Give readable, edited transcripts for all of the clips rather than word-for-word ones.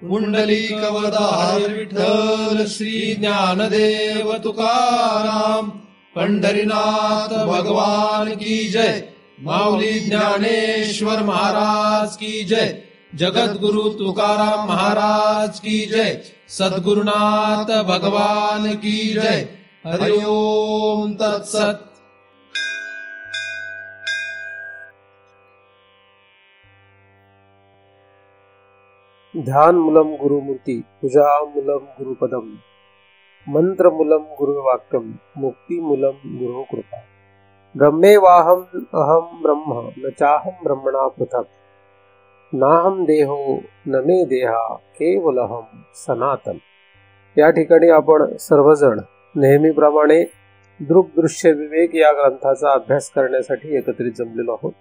पुंडलिकवरदाहर विठ्ठल श्री ज्ञानदेव तुकाराम. पंढरीनाथ भगवान की जय. माऊली ज्ञानेश्वर महाराज की जय. जगद्गुरु तुकाराम महाराज की जय. सद्गुरुनाथ भगवान की जय. हरि ओम तत्सत. ध्यानमूलं गुरुमूर्ति पूजामूलं गुरुपदम मंत्रमूलं गुरुवाक्यम मुक्तिमूलं गुरुकृपा. ब्रह्मेवाहम अहम ब्रह्म न चाहम ब्रह्मणा पृथक्. नाहम देहो न मे देहा केवलहम सनातन. या ठिकाणी आपण सर्वजण नेहमीप्रमाणे दृक्दृश्य विवेक या ग्रंथाचा अभ्यास करण्यासाठी एकत्रित जमलेलो आहोत.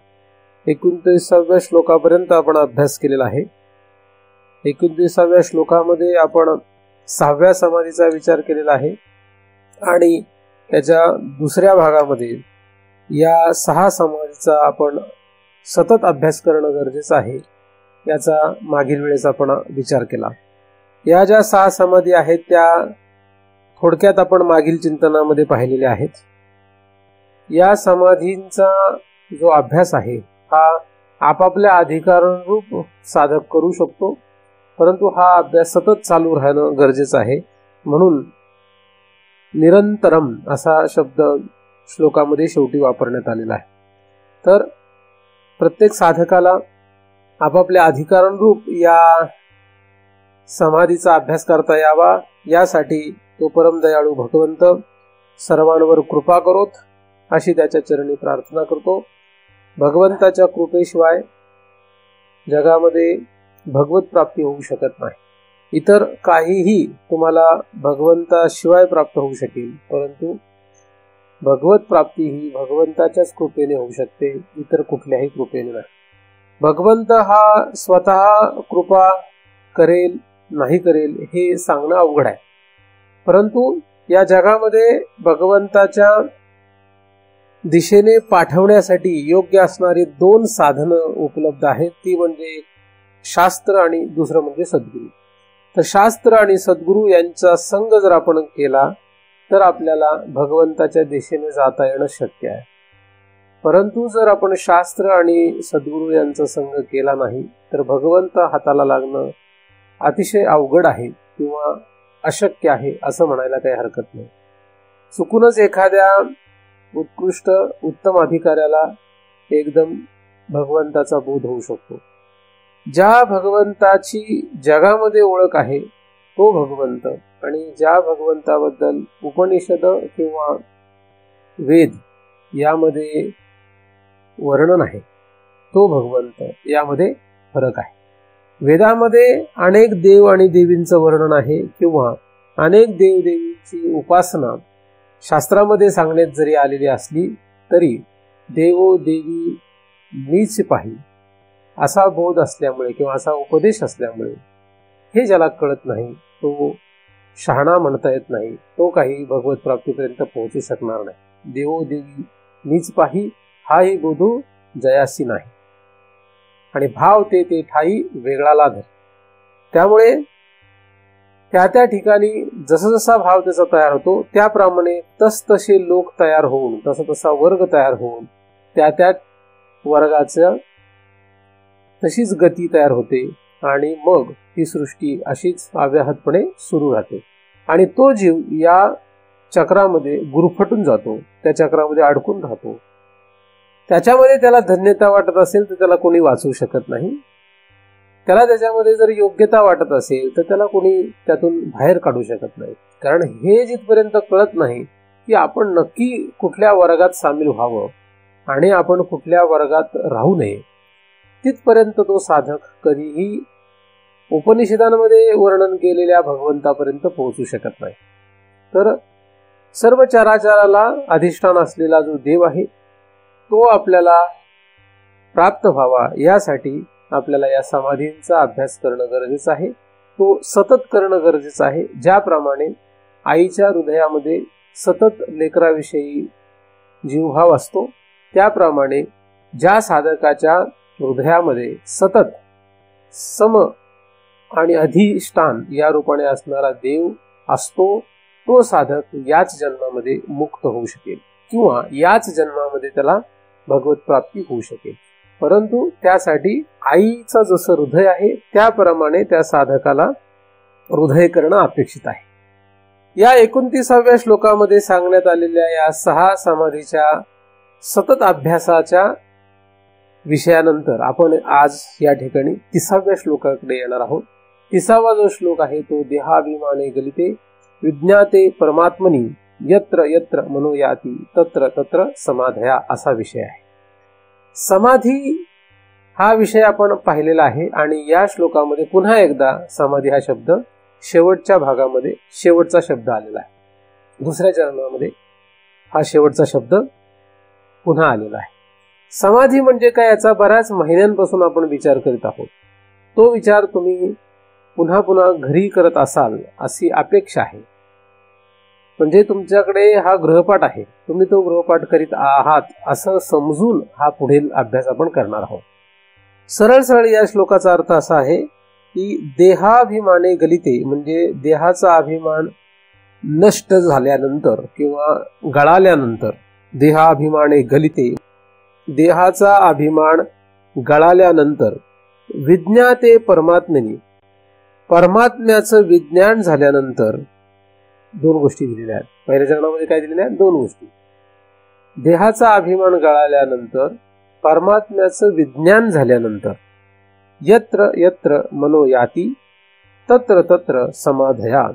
29व्या श्लोकापर्यंत आपण अभ्यास केलेला आहे. 29व्या श्लोकामध्ये आपण 6व्या समाधीचा विचार केलेला आहे आणि त्याच्या दुसऱ्या भागामध्ये या 6 समाधीचा आपण सतत अभ्यास करणं गरजेचं आहे याचा मागील वेळेस आपण विचार केला. या ज्या 6 समाधी आहेत त्या थोडक्यात आपण मागील चिंतनामध्ये पाहिलेल्या आहेत. या समाधींचा जो अभ्यास आहे हा आपापल्या अधिकारानुरूप साधक करू शकतो, परंतु हा अभ्यास सतत चालू राहणं गरजेचं आहे. म्हणून निरंतरम असा शब्द श्लोकामध्ये शेवटी वापरण्यात आलेला आहे. तर प्रत्येक साधकाला आपापल्या अधिकारानुरूप या समाधीचा अभ्यास करता यावा यासाठी तो परमदयाळू भगवंत सर्वांवर कृपा करोत अशी त्याच्या चरणी प्रार्थना करतो. भगवंताच्या कृपेशिवाय जगामध्ये भगवत प्राप्ती होऊ शकत नाही. इतर काहीही तुम्हाला भगवंताशिवाय प्राप्त होऊ शकेल, परंतु भगवत प्राप्ती ही भगवंताच्याच कृपेने होऊ शकते, इतर कुठल्याही कृपेने नाही. भगवंत हा स्वतः कृपा करेल नाही करेल हे सांगणं अवघड आहे, परंतु या जगामध्ये भगवंताच्या दिशेने पाठवण्यासाठी योग्य असणारी 2 साधनं उपलब्ध आहेत. ती म्हणजे शास्त्र आणि दुसरं म्हणजे सद्गुरू. तर शास्त्र आणि सद्गुरू यांचा संग जर आपण केला तर आपल्याला भगवंताच्या दिशेने जाता येणं शक्य आहे. परंतु जर आपण शास्त्र आणि सद्गुरू यांचा संग केला नाही तर भगवंत हाताला लागणं अतिशय अवघड आहे किंवा अशक्य आहे असं म्हणायला काही हरकत नाही. चुकूनच एखाद्या उत्कृष्ट उत्तम अधिकाऱ्याला एकदम भगवंताचा बोध होऊ शकतो. ज्या भगवंताची जगामध्ये ओळख आहे तो भगवंत आणि ज्या भगवंताबद्दल उपनिषद किंवा वेद यामध्ये वर्णन आहे तो भगवंत, यामध्ये फरक आहे. वेदामध्ये अनेक देव आणि देवींचं वर्णन आहे किंवा अनेक देवदेवींची उपासना शास्त्रामध्ये सांगण्यात जरी आलेली असली तरी देवो देवी मीच पाही असा बोध असल्यामुळे किंवा असा उपदेश असल्यामुळे हे ज्याला कळत नाही तो शहाणा म्हणता येत नाही, तो काही भगवत प्राप्तीपर्यंत पोहोचू शकणार नाही. देवो देवी मीच पाही हाही बोधू जयासी नाही आणि भाव ते ते ठाई वेगळाला धर. त्यामुळे त्या ठिकाणी जसा जसा भाव त्याचा तयार होतो त्याप्रमाणे तसतसे लोक तयार होऊन तसा तसा वर्ग तयार होऊन त्या वर्गाचं तशीच गती तयार होते आणि मग ही सृष्टी अशीच अव्याहतपणे सुरू राहते आणि तो जीव या चक्रामध्ये गुरफटून जातो, त्या चक्रामध्ये अडकून राहतो. त्याच्यामध्ये त्याला धन्यता वाटत असेल तर त्याला कोणी वाचवू शकत नाही. त्याला त्याच्यामध्ये जर योग्यता वाटत असेल तर त्याला कोणी त्यातून बाहेर काढू शकत नाही. कारण हे जिथपर्यंत कळत नाही की आपण नक्की कुठल्या वर्गात सामील व्हावं आणि आपण कुठल्या वर्गात राहू नये, तिथपर्यंत तो साधक कधीही उपनिषदांमध्ये वर्णन केलेल्या भगवंतापर्यंत पोहोचू शकत नाही. तर सर्व चराचराला अधिष्ठान असलेला जो देव आहे तो आपल्याला प्राप्त व्हावा यासाठी आपल्याला या समाधींचा अभ्यास करणं गरजेचं आहे. तो सतत करणं गरजेचं आहे. ज्याप्रमाणे आईच्या हृदयामध्ये सतत लेकराविषयी जीवभाव असतो त्याप्रमाणे ज्या साधकाच्या हृदयामध्ये सतत सम आणि अधिष्ठान या रूपाने असणारा देव असतो, तो साधक याच जन्मामध्ये मुक्त होऊ शकेल किंवा याच जन्मामध्ये त्याला भगवत प्राप्ती होऊ शकेल. परंतु त्यासाठी आईचं जसं हृदय आहे त्याप्रमाणे त्या साधकाला हृदय करणं अपेक्षित आहे. या 29व्या श्लोकामध्ये सांगण्यात आलेल्या या 6 समाधीच्या सतत अभ्यासाच्या विषयानंतर आपण आज या ठिकाणी 30व्या श्लोकाकडे येणार आहोत. 30वा जो श्लोक आहे तो देहाभिमाने गलिते विज्ञाते परमात्मनी यत्र यत्र मनोयाती तत्र तत्र समाधया असा विषय आहे. समाधी हा विषय आपण पाहिलेला आहे आणि या श्लोकामध्ये पुन्हा एकदा समाधी हा शब्द शेवटच्या भागामध्ये शेवटचा शब्द आलेला आहे. दुसऱ्या चरणामध्ये हा शेवटचा शब्द पुन्हा आलेला आहे. समाधी म्हणजे काय याचा बऱ्याच महिन्यांपासून आपण विचार करीत आहोत. तो विचार तुम्ही पुन्हा पुन्हा घरी करत असाल अशी अपेक्षा आहे. म्हणजे तुमच्याकडे हा गृहपाठ आहे, तुम्ही तो गृहपाठ करीत आहात असं समजून हा पुढील अभ्यास आपण करणार आहोत. सरळ सरळ या श्लोकाचा अर्थ असा आहे की देहाभिमाने गलिते म्हणजे देहाचा अभिमान नष्ट झाल्यानंतर किंवा गळाल्यानंतर, देहाभिमाने गलिते देहाचा अभिमान गळाल्यानंतर, विज्ञाते परमात्म्याने परमात्म्याचं विज्ञान झाल्यानंतर 2 गोष्टी दिलेल्या आहेत. पहिल्या चरणामध्ये काय दिलेल्या आहेत? 2 गोष्टी. देहाचा अभिमान गळाल्यानंतर, परमात्म्याचं विज्ञान झाल्यानंतर, यत्र यत्र मनोयाती तत्र तत्र समाधया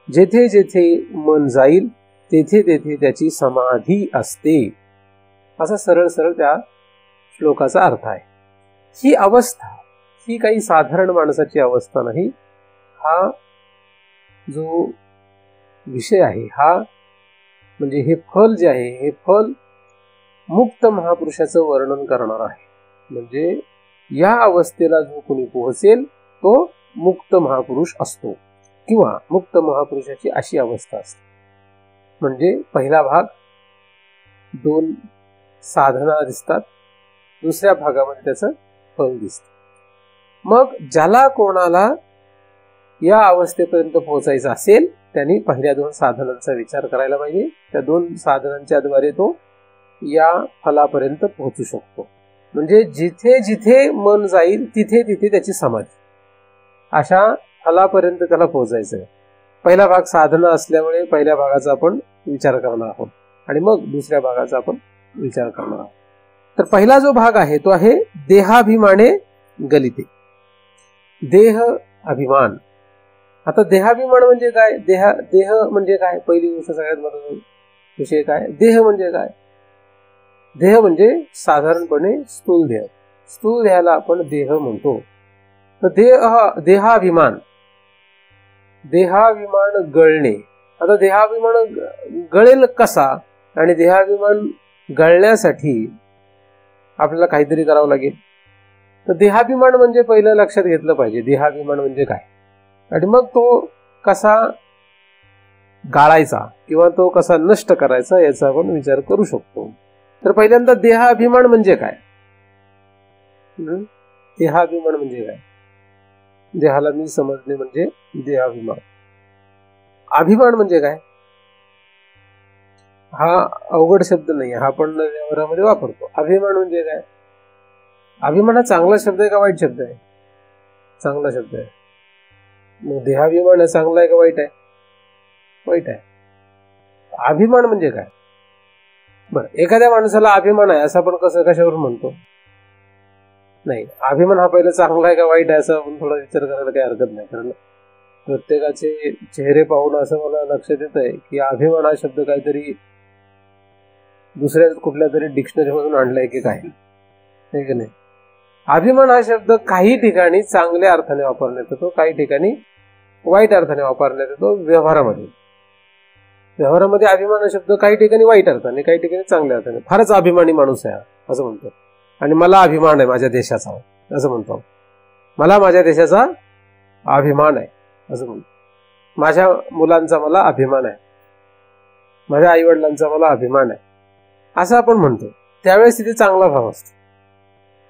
जेथे जेथे मन जाईल तेथे तेथे त्याची समाधी असते, असा सरळ सरळ त्या श्लोकाचा अर्थ आहे. ही अवस्था ही काही साधारण माणसाची अवस्था नाही. हा जो विषय आहे हा म्हणजे हे फल जे आहे हे फल मुक्त महापुरुषाचं वर्णन करणार आहे. म्हणजे या अवस्थेला जो कोणी पोहोचेल तो मुक्त महापुरुष असतो किंवा मुक्त महापुरुषाची अशी अवस्था असते. म्हणजे पहिला भाग 2 साधना दिसतात, दुसऱ्या भागामध्ये त्याचं फल दिसतं. मग ज्याला कोणाला या अवस्थेपर्यंत पोहोचायचं असेल त्यांनी पहिल्या 2 साधनांचा विचार करायला पाहिजे. त्या 2 साधनांच्या द्वारे तो या फलापर्यंत पोहोचू शकतो. म्हणजे जिथे जिथे मन जाईल तिथे तिथे त्याची समाधी, अशा फलापर्यंत त्याला पोहोचायचं आहे. पहिला भाग साधना असल्यामुळे पहिल्या भागाचा आपण विचार करणार आहोत आणि मग दुसऱ्या भागाचा आपण विचार करणार आहोत. तर पहिला जो भाग आहे तो आहे देहाभिमाने गलिते. देह अभिमान. आता देहाभिमान म्हणजे काय? देह म्हणजे काय? पहिली गोष्ट सगळ्यात महत्त्वाचा विषय काय? देह म्हणजे काय? देह म्हणजे साधारणपणे स्थूल देह. स्थूल देहाला आपण देह म्हणतो. तर देहाभिमान गळणे. आता देहाभिमान गळेल कसा? आणि देहाभिमान गळण्यासाठी आपल्याला काहीतरी करावं लागेल. तर देहाभिमान म्हणजे पहिलं लक्षात घेतलं पाहिजे देहाभिमान म्हणजे काय आणि मग तो कसा गाळायचा किंवा तो कसा नष्ट करायचा याचा आपण विचार करू शकतो. तर पहिल्यांदा देहाभिमान म्हणजे काय? देहाभिमान म्हणजे काय? देहाला मी समजले म्हणजे देहाभिमान. अभिमान म्हणजे काय? हा अवघड शब्द नाही, हा आपण व्यवहारामध्ये वापरतो. अभिमान म्हणजे काय? अभिमान हा चांगला शब्द आहे का वाईट शब्द आहे? चांगला शब्द आहे. मग देहाभिमान हा चांगला आहे का वाईट आहे? वाईट आहे. अभिमान म्हणजे काय? बरं, एखाद्या माणसाला अभिमान आहे असं आपण कशावरून म्हणतो? नाही, अभिमान हा पहिला चांगला आहे का वाईट आहे असं आपण थोडा विचार करायला काही हरकत नाही. कारण प्रत्येकाचे चेहरे पाहून असं मला लक्षात येत आहे की अभिमान हा शब्द काहीतरी दुसऱ्या कुठल्या तरी डिक्शनरी मधून आणलाय की काय, नाही की नाही? अभिमान हा शब्द काही ठिकाणी चांगल्या अर्थाने वापरण्यात येतो, काही ठिकाणी वाईट अर्थाने वापरण्यात येतो. व्यवहारामध्ये अभिमान हा शब्द काही ठिकाणी वाईट अर्थाने, काही ठिकाणी चांगल्या अर्थाने. फारच अभिमानी माणूस आहे असं म्हणतो. आणि मला अभिमान आहे माझ्या देशाचा असं म्हणतो. मला माझ्या देशाचा अभिमान आहे असं म्हणतो. माझ्या मुलांचा मला अभिमान आहे, माझ्या आई वडिलांचा मला अभिमान आहे असं आपण म्हणतो. त्यावेळेस तिथे चांगला भाव असतो.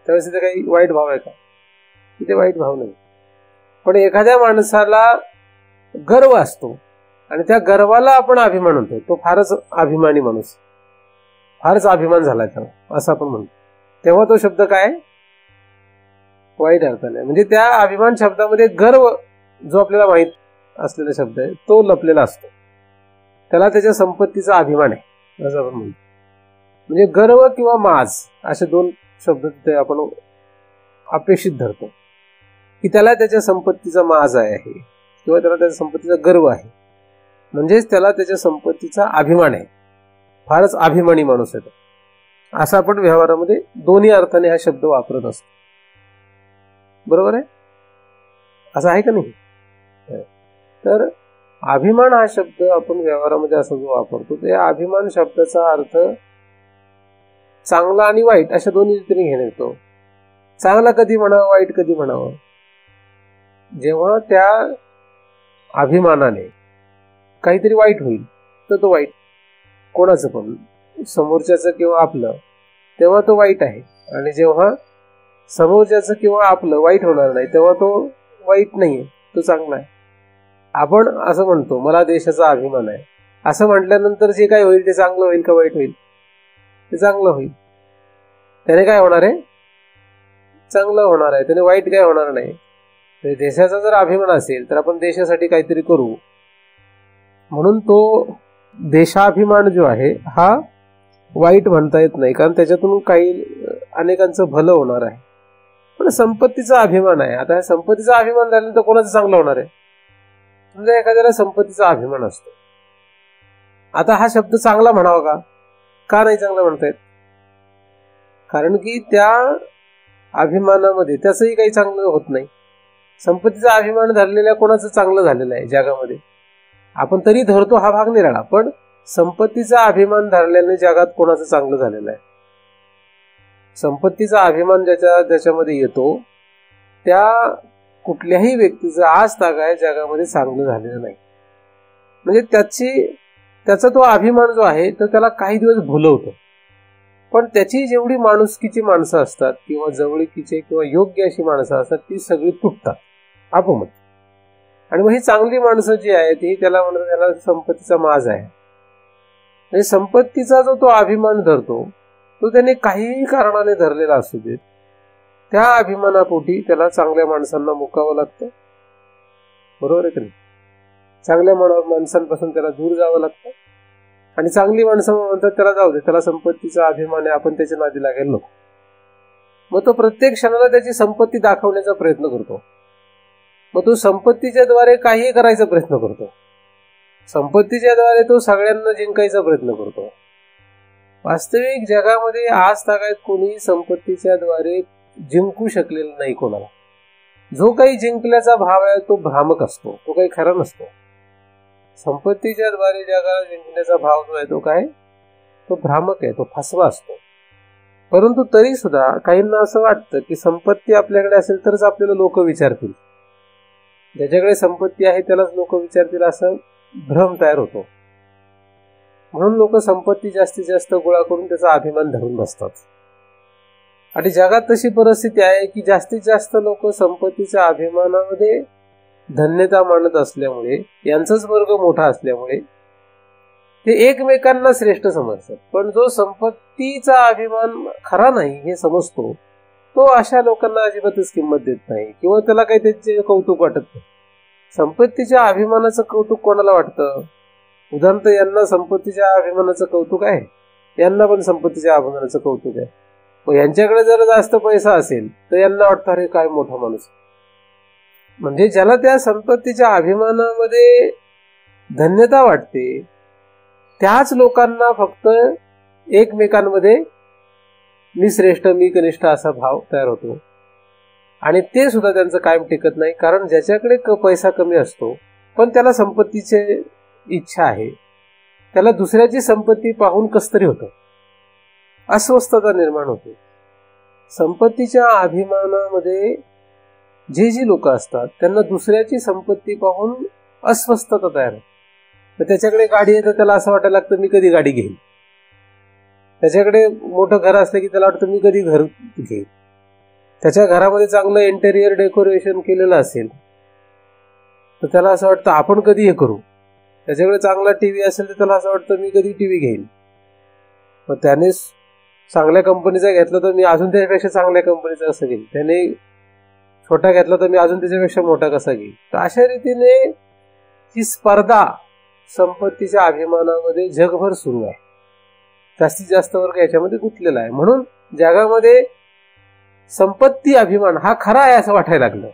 त्यावेळेस तिथे काही वाईट भाव आहे का? तिथे वाईट भाव नाही. पण एखाद्या माणसाला गर्व असतो आणि त्या गर्वाला आपण अभिमान म्हणतो, तो फारच अभिमानी माणूस, फारच अभिमान झाला त्याला असं आपण म्हणतो, तेव्हा तो शब्द काय वाईट अर्थाने, म्हणजे त्या अभिमान शब्दामध्ये गर्व जो आपल्याला माहित असलेला शब्द आहे तो लपलेला असतो, त्याला त्याच्या संपत्तीचा अभिमान आहे असं आपण म्हणतो. म्हणजे गर्व किंवा माज असे दोन शब्द तिथे आपण अपेक्षित धरतो की त्याला त्याच्या संपत्तीचा माज आहे किंवा त्याला त्याच्या संपत्तीचा गर्व आहे, म्हणजेच त्याला त्याच्या संपत्तीचा अभिमान आहे, फारच अभिमानी माणूस आहे असं आपण व्यवहारामध्ये दोन्ही अर्थाने हा शब्द वापरत असतो. बरोबर आहे, असं आहे का नाही? तर अभिमान हा शब्द आपण व्यवहारामध्ये असा जो वापरतो, त्या अभिमान शब्दाचा अर्थ चांगला आणि वाईट अशा दोन्ही रीतीने घेण्यात येतो. चांगला कधी म्हणावं, वाईट कधी म्हणावं? जेव्हा त्या अभिमानाने काहीतरी वाईट होईल तर तो वाईट, कोणाचं पण, समोरच्याचं किंवा आपलं, तेव्हा तो वाईट आहे. आणि जेव्हा समोरच्याचं किंवा आपलं वाईट होणार नाही तेव्हा तो वाईट नाहीये, तो चांगला आहे. आपण असं म्हणतो मला देशाचा अभिमान आहे, असं म्हटल्यानंतर जे काय होईल ते चांगलं होईल का वाईट होईल? ते चांगलं होईल. त्याने काय होणार आहे? चांगलं होणार आहे, त्याने वाईट काय होणार नाही. देशाचा जर अभिमान असेल तर आपण देशासाठी काहीतरी करू, म्हणून तो देशाभिमान जो आहे हा वाईट म्हणता येत नाही, कारण त्याच्यातून काही अनेकांचं भलं होणार आहे. पण संपत्तीचा अभिमान आहे, आता संपत्तीचा अभिमान झाल्यानंतर कोणाचं चांगलं होणार आहे? म्हणजे एखाद्याला संपत्तीचा अभिमान असतो, आता हा शब्द चांगला म्हणावा का नाही चांगला म्हणता येत? कारण की त्या अभिमानामध्ये त्याचंही काही चांगलं होत नाही. संपत्तीचा अभिमान धरलेल्या कोणाचं चांगलं झालेलं आहे जगामध्ये? आपण तरी धरतो हा भाग निराळा, पण संपत्तीचा अभिमान धरल्याने जगात कोणाचं चांगलं झालेलं आहे? संपत्तीचा अभिमान ज्याच्यामध्ये येतो त्या कुठल्याही व्यक्तीचं आज तागाय जगामध्ये चांगलं झालेलं नाही. म्हणजे त्याचा तो अभिमान जो आहे तो त्याला काही दिवस भुलवतो, पण त्याची जेवढी माणुसकीची माणसं असतात किंवा जवळीकीचे किंवा योग्य अशी माणसं असतात ती सगळी तुटतात आपोआप. आणि मग ही चांगली माणसं जी आहेत ही त्याला म्हणतात त्याला संपत्तीचा माज आहे. म्हणजे संपत्तीचा जो तो अभिमान धरतो तो त्याने काहीही कारणाने धरलेला असू देत, त्या अभिमानापोटी त्याला चांगल्या माणसांना मुकावं लागतं. बरोबर आहे की नाही? चांगल्या माणसांपासून त्याला दूर जावं लागतं. आणि चांगली माणसं म्हणतात त्याला जाऊ दे, त्याला संपत्तीचा अभिमान आहे, आपण त्याच्या नादी लागायला नको. मग तो प्रत्येक क्षणाला त्याची संपत्ती दाखवण्याचा प्रयत्न करतो. मग तो संपत्तीच्या द्वारे काही करायचा प्रयत्न करतो, संपत्तीच्या द्वारे तो सगळ्यांना जिंकायचा प्रयत्न करतो. वास्तविक जगामध्ये आज तागायत कोणी संपत्तीच्या द्वारे जिंकू शकलेलं नाही कोणाला. जो काही जिंकल्याचा भाव आहे तो भ्रामक असतो, तो काही खरा नसतो. संपत्तीच्या द्वारे जगाला जिंकण्याचा भाव जो आहे तो काय, तो भ्रामक आहे, तो फसवा असतो. परंतु तरी सुद्धा काहींना असं वाटतं की संपत्ती आपल्याकडे असेल तरच आपल्याला लोक विचारतील, ज्याच्याकडे संपत्ती आहे त्यालाच लोक विचारतील, असं भ्रम तयार होतो. म्हणून लोक संपत्ती जास्तीत जास्त गोळा करून त्याचा अभिमान धरून बसतात. आणि जगात तशी परिस्थिती आहे की जास्तीत जास्त लोक संपत्तीच्या अभिमानामध्ये धन्यता मानत असल्यामुळे, यांचाच वर्ग मोठा असल्यामुळे ते एकमेकांना श्रेष्ठ समजतात. पण जो संपत्तीचा अभिमान खरा नाही हे समजतो तो अशा लोकांना अजिबातच किंमत देत नाही किंवा त्याला काही त्याचे कौतुक वाटत नाही. संपत्तीच्या अभिमानाचं कौतुक कोणाला वाटतं? उदाहरणार्थ यांना संपत्तीच्या अभिमानाचं कौतुक आहे, यांना पण संपत्तीच्या अभिमानाचं कौतुक आहे. मग यांच्याकडे जर जास्त पैसा असेल तर यांना वाटतं अरे काय मोठा माणूस. म्हणजे ज्याला त्या संपत्तीच्या अभिमानामध्ये धन्यता वाटते त्याच लोकांना फक्त एकमेकांमध्ये मी श्रेष्ठ मी कनिष्ठ असा भाव तयार होतो. आणि ते सुद्धा त्यांचं कायम टिकत नाही, कारण ज्याच्याकडे पैसा कमी असतो पण त्याला संपत्तीची इच्छा आहे, त्याला दुसऱ्याची संपत्ती पाहून कसतरी होतं, अस्वस्थता निर्माण होते. संपत्तीच्या अभिमानामध्ये जी लोक असतात त्यांना दुसऱ्याची संपत्ती पाहून अस्वस्थता तयार होते. त्याच्याकडे गाडी आहे तर त्याला असं वाटायला लागतं मी कधी गाडी घेईन. त्याच्याकडे मोठं घर असलं की त्याला वाटतं मी कधी घर घेईन. त्याच्या घरामध्ये चांगलं इंटेरियर डेकोरेशन केलेलं असेल तर त्याला असं वाटतं आपण कधी हे करू. त्याच्याकडे चांगला टीव्ही असेल तर त्याला असं वाटतं मी कधी टीव्ही घेईन. मग त्याने चांगल्या कंपनीचा घेतला तर मी अजून त्याच्यापेक्षा चांगल्या कंपनीचा कसं घेईन. त्याने छोटा घेतला तर मी अजून त्याच्यापेक्षा मोठा कसा घेईन. तर अशा रीतीने ही स्पर्धा संपत्तीच्या अभिमानामध्ये जगभर सुरू आहे. जास्तीत जास्त वर्ग याच्यामध्ये गुंतलेला आहे. म्हणून जगामध्ये संपत्ती अभिमान हा खरा आहे असं वाटायला लागलं.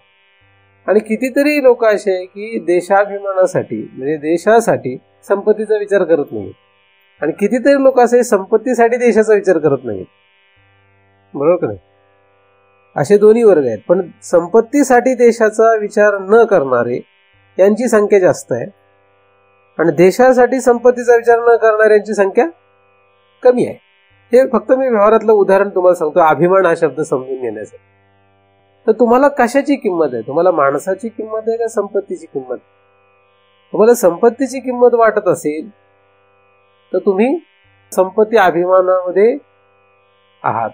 आणि कितीतरी लोक असे आहे की देशाभिमानासाठी म्हणजे देशासाठी संपत्तीचा विचार करत नाही. आणि कितीतरी लोक असे संपत्तीसाठी देशाचा विचार करत नाहीत. बरोबर का नाही. असे दोन्ही वर्ग आहेत. पण संपत्तीसाठी देशाचा विचार न करणारे यांची संख्या जास्त आहे आणि देशासाठी संपत्तीचा विचार न करणाऱ्यांची संख्या कमी आहे. हे फक्त मी व्यवहारातलं उदाहरण तुम्हाला सांगतो अभिमान हा शब्द समजून घेण्यासाठी. तर तुम्हाला कशाची किंमत आहे. तुम्हाला माणसाची किंमत आहे का संपत्तीची किंमत. तुम्हाला संपत्तीची किंमत वाटत असेल तर तुम्ही संपत्ती अभिमानामध्ये आहात.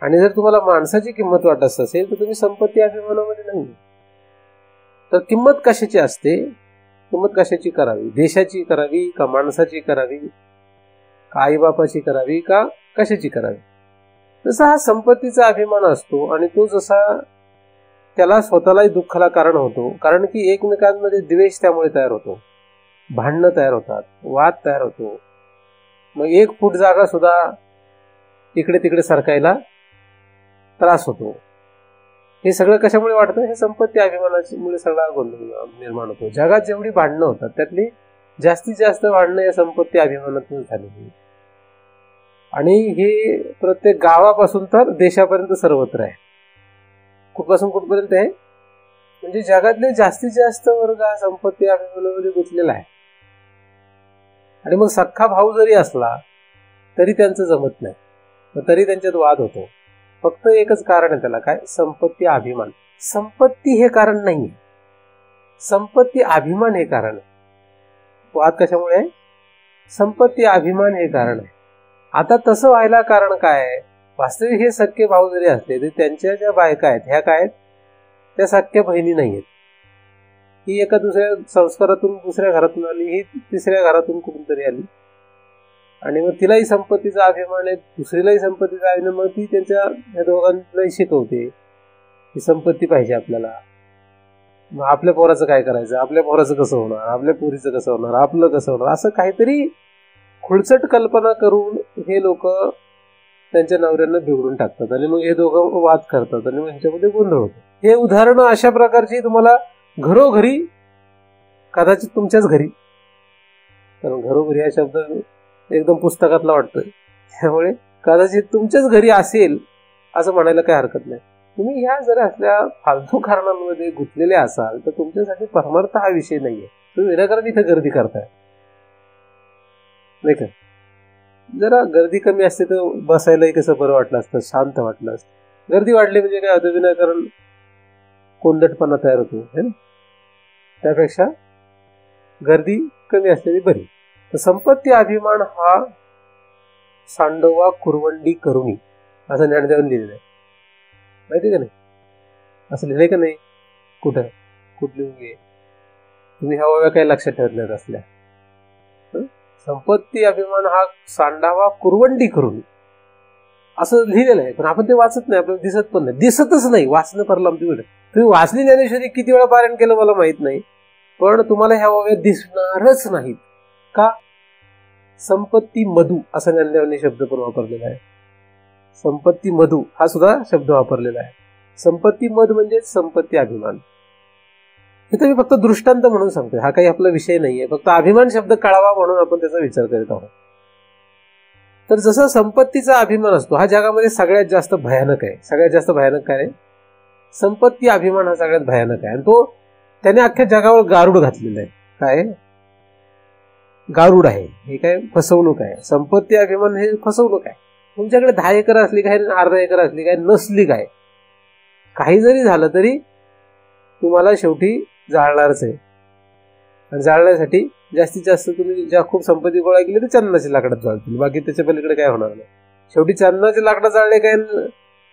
आणि जर तुम्हाला माणसाची किंमत वाटत असेल तर तुम्ही संपत्ती अभिमानामध्ये नाही. तर किंमत कशाची असते. किंमत कशाची करावी. देशाची करावी का माणसाची करावी का आईबापाची करावी का कशाची करावी. जसा हा संपत्तीचा अभिमान असतो आणि तो जसा त्याला स्वतःलाही दुःखाला कारण होतो. कारण की एकमेकांमध्ये द्वेष त्यामुळे तयार होतो. भांडणं तयार होतात. वाद तयार होतो. मग 1 फूट जागा सुद्धा इकडे तिकडे सरकायला त्रास होतो. हे सगळं कशामुळे वाटतं. हे संपत्ती अभिमानामुळे सगळा गोंधळ निर्माण होतो. जगात जेवढी भांडणं होतात त्यातली जास्तीत जास्त भांडणं या संपत्ती अभिमानातून झालेली. आणि हे प्रत्येक गावापासून तर देशापर्यंत सर्वत्र आहे. कुठपासून कुठपर्यंत आहे म्हणजे जगातले जास्तीत जास्त वर्ग हा संपत्ती अभिमानामध्ये गुंतलेला आहे. आणि मग सख्खा भाऊ जरी असला तरी त्यांचं जमत नाही. तरी त्यांच्यात वाद होतो. फक्त एकच कारण आहे त्याला काय संपत्ती अभिमान. संपत्ती हे कारण नाहीये. संपत्ती अभिमान हे कारण आहे. वाद कशामुळे आहे. संपत्ती अभिमान हे कारण आहे. आता तसं व्हायला कारण काय आहे. वास्तविक हे सख्खे भाऊ जरी असले तरी त्यांच्या ज्या बायका आहेत ह्या काय आहेत त्या सख्ख्या बहिणी नाही आहेत. ही एका दुसऱ्या संस्कारातून दुसऱ्या घरातून आली. ही तिसऱ्या घरातून कुठून तरी आली आणि मग तिलाही संपत्तीचा अभिमान आहे. दुसरीलाही संपत्तीचा अभिमान. मग ती त्यांच्या दोघांनाही शिकवते की संपत्ती पाहिजे आपल्याला. मग आपल्या पोराचं काय करायचं. आपल्या पोराचं कसं होणार. आपल्या पोरीचं कसं होणार. आपलं कसं होणार. असं काहीतरी खुळचट कल्पना करून हे लोक त्यांच्या नवऱ्यांना बिघडून टाकतात आणि मग हे दोघं वाद करतात आणि मग ह्याच्यामध्ये गोंधळ होतो. हे उदाहरणं अशा प्रकारची तुम्हाला घरोघरी कदाचित तुमच्याच घरी. कारण घरोघरी हा शब्द एकदम पुस्तकातला वाटतोय त्यामुळे कदाचित तुमच्याच घरी असेल असं म्हणायला काही हरकत नाही. तुम्ही ह्या जर असल्या फालतू कारणांमध्ये गुंतलेले असाल तर तुमच्यासाठी परमार्थ हा विषय नाहीये. तुम्ही विनाकारण इथे गर्दी करताय नाही का. जरा गर्दी कमी असते तर बसायलाही कसं बरं वाटलं असतं. शांत वाटलं असतं. गर्दी वाढली म्हणजे काय होतं विनाकारण कोंदटपणा तयार होतो है ना. त्यापेक्षा गर्दी कमी असलेली बरी. तर संपत्ती अभिमान हा सांडोवा कुरवंडी करुणी असं ज्ञानदेवांनी लिहिलेलं आहे. माहिती का नाही. असं लिहिलंय का नाही. कुठं कुठली तुम्ही हवा काही लक्षात ठेवत नाहीत असल्या. संपत्ती अभिमान हा सांडावा कुरवंडी करुणी असं लिहिलेलं आहे. पण आपण ते वाचत नाही. आपल्याला दिसत पण नाही. दिसतच नाही. वाचणं परला आमची वेळ. तुम्ही वाचली ज्ञानेश्वरी किती वेळा पारायण केलं मला माहित नाही. पण तुम्हाला ह्या ओव्यात दिसणारच नाहीत. का. संपत्ती मधू असा ज्ञानदेवांनी शब्द पण वापरलेला आहे. संपत्ती मधू हा सुद्धा शब्द वापरलेला आहे. संपत्ती मध म्हणजे संपत्ती अभिमान. हे तर मी फक्त दृष्टांत म्हणून सांगतोय. हा काही आपला विषय नाहीये. फक्त अभिमान शब्द कळावा म्हणून आपण त्याचा विचार करीत आहोत. तर जसं संपत्तीचा अभिमान असतो हा जगामध्ये सगळ्यात जास्त भयानक आहे. सगळ्यात जास्त भयानक काय आहे. संपत्ती अभिमान हा सगळ्यात भयानक आहे. आणि तो त्याने अख्ख्या जगावर गारुड घातलेला आहे. काय गारुड आहे. हे काय फसवणूक आहे. संपत्ती अभिमान हे फसवणूक आहे. तुमच्याकडे 10 एकर असली काय अर्धा एकर असली काय नसली काय काही जरी झालं तरी तुम्हाला शेवटी जाळणारच आहे. आणि जाळण्यासाठी जास्तीत जास्त तुम्ही ज्या खूप संपत्ती गोळा केली तर चंदनाच्या लाकडात जाळतील. बाकी त्याच्या पलीकडे काय होणार नाही. शेवटी चंदनाच्या लाकडात जाळले काय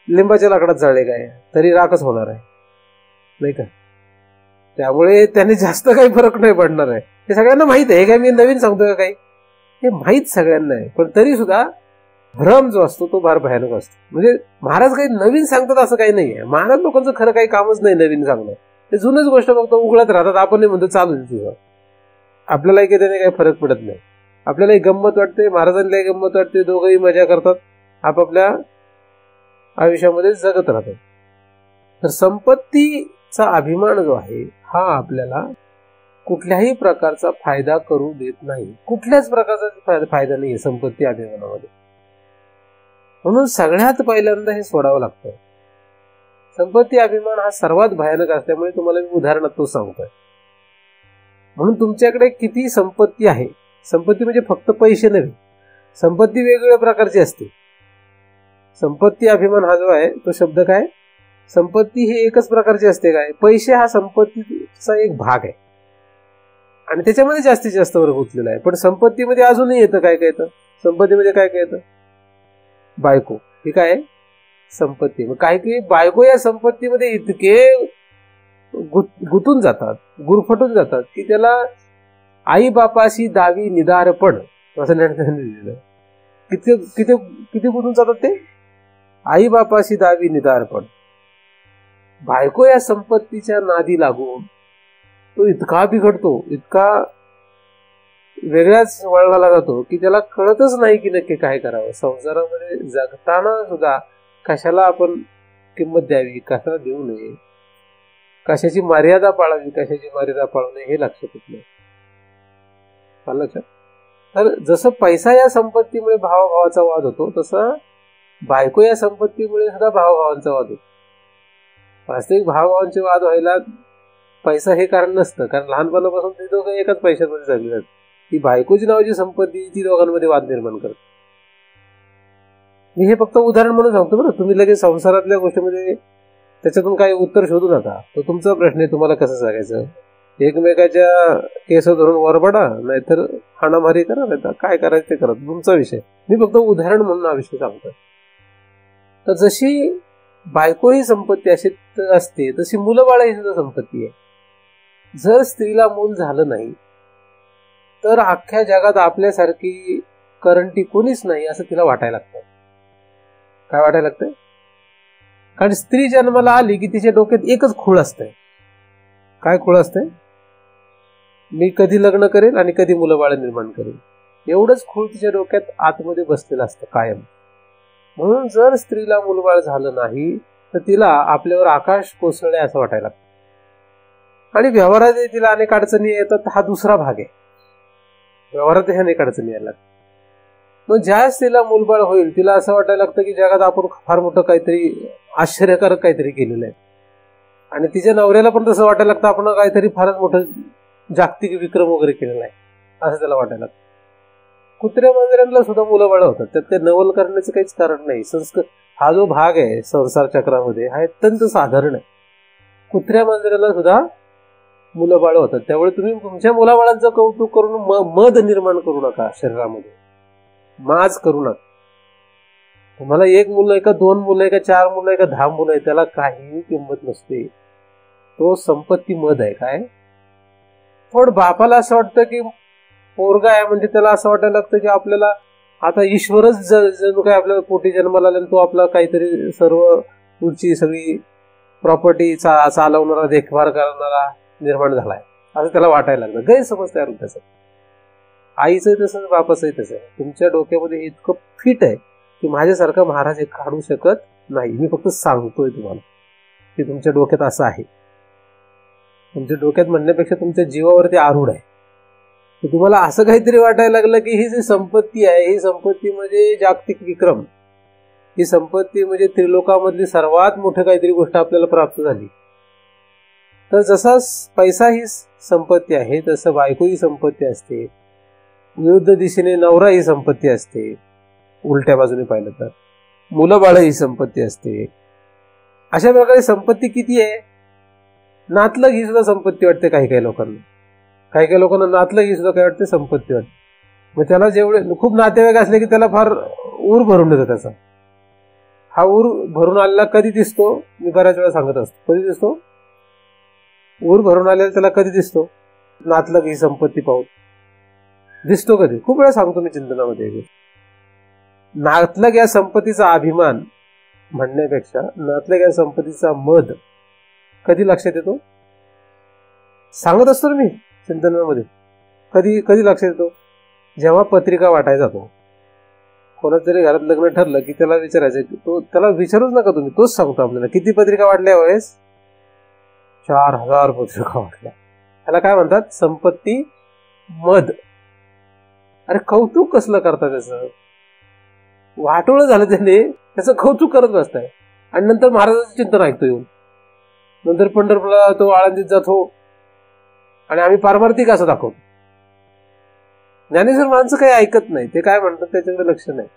लिंबाच्या लाकडात जाळले काय तरी राखच होणार आहे नाही का. त्यामुळे त्याने जास्त काही फरक नाही पडणार आहे. हे सगळ्यांना माहित आहे. हे काय मी नवीन सांगतोय का काही, हे माहीत सगळ्यांना आहे. पण तरी सुद्धा भ्रम जो असतो तो फार भयानक असतो. म्हणजे महाराज काही नवीन सांगतात असं काही नाहीये. महाराज लोकांचं खरं काही कामच नाही नवीन सांगणं. ते जुनच गोष्ट फक्त उघडत राहतात. आपण म्हणतो चालू तुझं, आपल्यालाही काही त्याने काही फरक पडत नाही. आपल्यालाही गंमत वाटते, महाराजांनाही गंमत वाटते, दोघंही मजा करतात, आपापल्या आयुष्यामध्ये जगत राहतात. तर संपत्तीचा अभिमान जो आहे हा आपल्याला कुठल्याही प्रकारचा फायदा करू देत नाही. कुठल्याच प्रकारचा फायदा नाहीये संपत्ती अभिमानामध्ये. म्हणून सगळ्यात पहिल्यांदा हे सोडावं लागतं. संपत्ती अभिमान हा सर्वात भयानक असल्यामुळे तुम्हाला मी उदाहरणात तो सांगतोय. म्हणून तुमच्याकडे किती संपत्ती आहे, संपत्ती म्हणजे फक्त पैसे नव्हे, संपत्ती वेगवेगळ्या प्रकारची असते. संपत्ती अभिमान हा जो आहे तो शब्द काय, संपत्ती ही एकच प्रकारची असते काय, पैसे हा संपत्तीचा एक भाग आहे आणि त्याच्यामध्ये जास्तीत जास्त वर्ग गुंतलेला आहे. पण संपत्तीमध्ये अजूनही येतं काय काय येतं, संपत्तीमध्ये काय काय येतं, बायको ही काय संपत्ती. मग काही काही बायको या संपत्तीमध्ये इतके गुंतून जातात, गुरफटून जातात की त्याला आई बापाशी दावी निदारपण असं लिहिलेलं. किती किती किती गुंतून जातात ते, आई बापाशी दावी निदारपण. बायको या संपत्तीच्या नादी लागून तो इतका बिघडतो, इतका वेगळ्याच वळणाला जातो की त्याला कळतच नाही की नक्की काय करावं. संसारामध्ये जगताना सुद्धा कशाला आपण किंमत द्यावी, कशाला देऊ नये, कशाची मर्यादा पाळावी, कशाची मर्यादा पाळू नये हे लक्षात येत नाही. लक्षात. तर जसं पैसा या संपत्तीमुळे भावाभावाचा वाद होतो, तसं बायको या संपत्तीमुळे सुद्धा भावाभावांचा वाद होतो. वास्तविक भावाभावांचे वाद व्हायला पैसा हे कारण नसतं, कारण लहानपणापासून ते दोघं एकाच पैशामध्ये जगले जातात. ती बायकोची नावाची संपत्ती ती दोघांमध्ये वाद निर्माण करते. मी हे फक्त उदाहरण म्हणून सांगतो बरं. तुम्ही लगेच संसारातल्या गोष्टीमध्ये त्याच्यातून काही उत्तर शोधू नका. तो तुमचा प्रश्न आहे, तुम्हाला कसं सांगायचं. एकमेकाच्या केस धरून वरबडा, नाहीतर हाणामारी करा, नाही तर काय करायचं ते करा, तुमचा विषय. मी फक्त उदाहरण म्हणून हा विषय सांगतोय. तर जशी बायको ही संपत्ती असते तशी मुलं बाळ ही सुद्धा संपत्ती आहे. जर स्त्रीला मूल झालं नाही तर अख्ख्या जगात आपल्यासारखी करंटी कोणीच नाही असं तिला वाटायला लागतं. काय वाटायला लागतंय, कारण स्त्री जन्माला आली की तिच्या डोक्यात एकच खूळ असतंय. काय खूळ असतंय, मी कधी लग्न करेन आणि कधी मुलं बाळ निर्माण करेन, एवढंच खूळ तिच्या डोक्यात आतमध्ये बसलेलं असतं कायम. म्हणून जर स्त्रीला मुलबाळ झालं नाही तर तिला आपल्यावर आकाश कोसळले असं वाटायला लागतं. आणि व्यवहारात तिला अनेक अडचणी येतात, हा दुसरा भाग आहे. व्यवहारात अनेक अडचणी यायला लागतात. मग ज्या स्त्रीला मुलबाळ होईल तिला असं वाटायला लागतं की जगात आपण फार मोठं काहीतरी आश्चर्यकारक काहीतरी केलेलं आहे. आणि तिच्या नवऱ्याला पण तसं वाटायला लागतं आपण काहीतरी फारच मोठं जागतिक विक्रम वगैरे केलेला आहे असं त्याला वाटायला लागतं. कुत्र्या मांजरांना सुद्धा मुलं बाळ होतात, त्यात काही नवल करण्याचं काहीच कारण नाही. हा जो भाग आहे संसार चक्रामध्ये हा अत्यंत साधारण आहे. कुत्र्या मांजराला सुद्धा मुलं बाळ होतात. त्यामुळे तुम्ही तुमच्या मुलाबाळांचं कौतुक करून मद निर्माण करू नका, शरीरामध्ये माज करू नका. तुम्हाला एक मुलं आहे का, दोन मुलं आहे का, चार मुलं आहे का, 10 मुलं आहे, त्याला काही किंमत नसते. तो संपत्ती मद आहे. काय पण बापाला असं वाटतं की पोरगा आहे म्हणजे त्याला असं वाटायला लागतं की आपल्याला आता ईश्वरच जणू काय आपल्याला पोटी जन्माला आला, तो आपला काहीतरी सर्व पुढची सगळी प्रॉपर्टी चालवणारा, देखभाल करणारा निर्माण झालाय असं त्याला वाटायला लागलं. गैरसमज तयार होत त्याचं. आईचंही तसंच, बापाचंही तसं. तुमच्या डोक्यामध्ये हे इतकं फिट आहे की माझ्यासारखा महाराज हे काढू शकत नाही. मी फक्त सांगतोय तुम्हाला की तुमच्या डोक्यात असं आहे. तुमच्या डोक्यात म्हणण्यापेक्षा तुमच्या जीवावरती आरूढ आहे. तुम्हाला असं काहीतरी वाटायला लागलं की ही जी संपत्ती आहे ही संपत्ती म्हणजे जागतिक विक्रम, ही संपत्ती म्हणजे त्रिलोकामधली सर्वात मोठी काहीतरी गोष्ट आपल्याला प्राप्त झाली. तर जसा पैसा ही संपत्ती आहे तसं बायको ही संपत्ती असते, विरुद्ध दिशेने नवरा ही संपत्ती असते, उलट्या बाजूने पाहिलं तर मुलं बाळ ही संपत्ती असते. अशा प्रकारे संपत्ती किती आहे. नातलग ही सुद्धा संपत्ती वाटते काही काही लोकांना. काही काही लोकांना नातलग ही सुद्धा काय वाटते, संपत्ती वाटते. मग त्याला जेवढे खूप नातेवाईक असले की त्याला फार ऊर भरून येतो त्याचा. हा ऊर भरून आलेला कधी दिसतो, मी बऱ्याच वेळा सांगत असतो, कधी दिसतो, ऊर भरून आलेला त्याला कधी दिसतो? नातलग ही संपत्ती पाहून दिसतो कधी? खूप वेळा सांगतो मी चिंतनामध्ये. नातलग या संपत्तीचा अभिमान म्हणण्यापेक्षा नातलग या संपत्तीचा मद कधी लक्षात येतो? सांगत असतो ना मी चिंतनामध्ये. कधी कधी लक्षात येतो? जेव्हा पत्रिका वाटायला जातो. कोणाचं तरी घरात लग्न ठरलं की त्याला विचारायचं, तो त्याला विचारूच नका तुम्ही, तोच सांगतो आपल्याला किती पत्रिका वाटल्या वेळेस. 4000 पत्रिका वाटल्या. त्याला काय म्हणतात? संपत्ती मद. अरे कौतुक कसलं करता त्याचं? वाटोळं झालं त्याने, त्याचं कौतुक करत बसताय. आणि नंतर महाराजांचं चिंतन ऐकतो येऊन. नंतर पंढरपूरला तो आळंदीत जातो आणि आम्ही पारमार्थिक असं दाखवतो. ज्ञानेश्वर माणसं काही ऐकत नाही, ते काय म्हणतात त्याच्याकडे लक्ष नाही.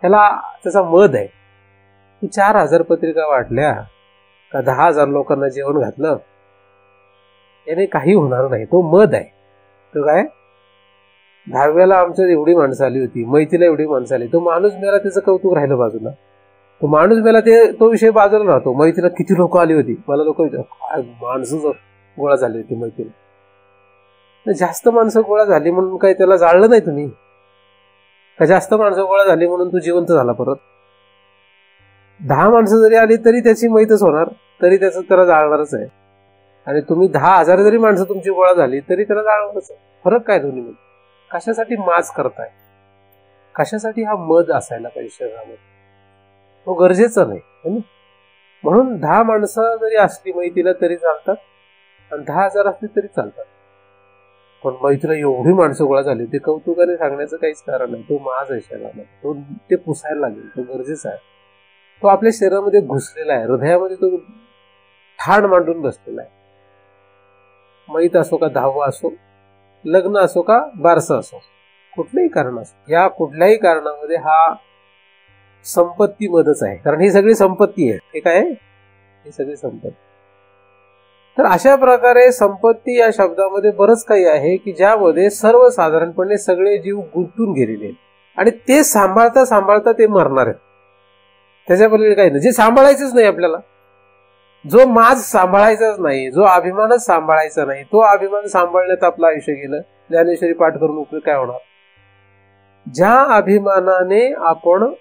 त्याला त्याचा मद आहे. 4000 पत्रिका वाटल्या का 10,000 लोकांना जेवण घातलं, याने काही होणार नाही. तो मद आहे. तो काय, 10व्याला आमच्या एवढी माणसं आली होती, मैतीला एवढी माणसं आली, तो माणूस मेला त्याचं कौतुक राहिलं बाजूला. तो माणूस मेला तो विषय बाजूला राहतो. मैतीला किती लोक आली होती, मला लोक काय माणसं गोळा झाली होती मैतीला. जास्त माणसं गोळा झाली म्हणून काही त्याला जाळलं नाही तुम्ही का? जास्त माणसं गोळा झाली म्हणून तू जिवंत झाला परत? 10 माणसं जरी आली तरी त्याची मैतच होणार, तरी त्याचं त्याला जाळणारच आहे. आणि तुम्ही 10,000 जरी माणसं तुमची गोळा झाली तरी त्याला जाळणारच आहे. फरक काय दोन्ही मध्ये? कशासाठी माज करताय? कशासाठी हा मद असायला पाहिजे शरीरामध्ये? तो गरजेचा नाही. म्हणून 10 माणसं जरी असली मैतीला तरी चालतात आणि 10,000 असली तरी चालतात. पण मैत्रीला एवढी माणसं गोळा झाली, ते कौतुकाने सांगण्याचं काहीच कारण नाही. तो माज आहे शरीरामध्ये, तो ते पुसायला लागेल, तो गरजेचा आहे. तो आपल्या शरीरामध्ये घुसलेला आहे, हृदयामध्ये तो ठाण मांडून बसलेला आहे. मैत असो का 10वा असो, लग्न असो का बारसं असो, कुठलंही कारण असो, या कुठल्याही कारणामध्ये हा संपत्ती मदच आहे. कारण ही सगळी संपत्ती आहे. हे काय आहे? ही सगळी संपत्ती. तर अशा प्रकारे संपत्ती या शब्दामध्ये बरंच काही आहे की ज्यामध्ये सर्वसाधारणपणे सगळे जीव गुंतून गेलेले आहेत आणि ते सांभाळता सांभाळता ते मरणार आहेत. त्याच्यापलीकडे काही नाही. जे सांभाळायचंच नाही आपल्याला, जो माज सांभाळायचाच नाही, जो अभिमानच सांभाळायचा नाही, तो अभिमान सांभाळण्यात आपलं आयुष्य गेलं. ज्ञानेश्वरी पाठ करून उपयोग काय होणार? ज्या अभिमानाने आपण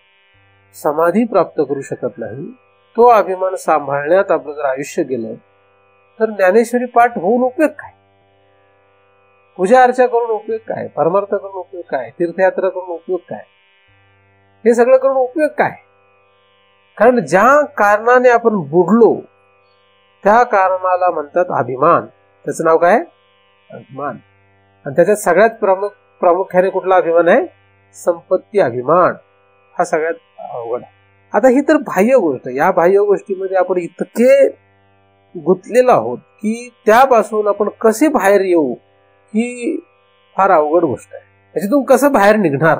समाधी प्राप्त करू शकत नाही, तो अभिमान सांभाळण्यात आपलं जर आयुष्य गेलं तर ज्ञानेश्वरी पाठ होऊन उपयोग काय? पूजा अर्चा करून उपयोग काय? परमार्थ करून उपयोग काय? तीर्थयात्रा करून उपयोग काय? हे सगळं करून उपयोग काय? कारण ज्या कारणाने आपण बुडलो त्या कारणाला म्हणतात अभिमान. त्याचं नाव काय? अभिमान. आणि त्याच्यात सगळ्यात प्रामुख्याने कुठला अभिमान आहे? संपत्ती अभिमान. हा सगळ्यात अवघड आहे. आता ही तर बाह्य गोष्ट. या बाह्य गोष्टीमध्ये आपण इतके गुंतलेलो आहोत की त्यापासून आपण कसे बाहेर येऊ ही फार अवघड गोष्ट आहे. त्याच्यातून कसं बाहेर निघणार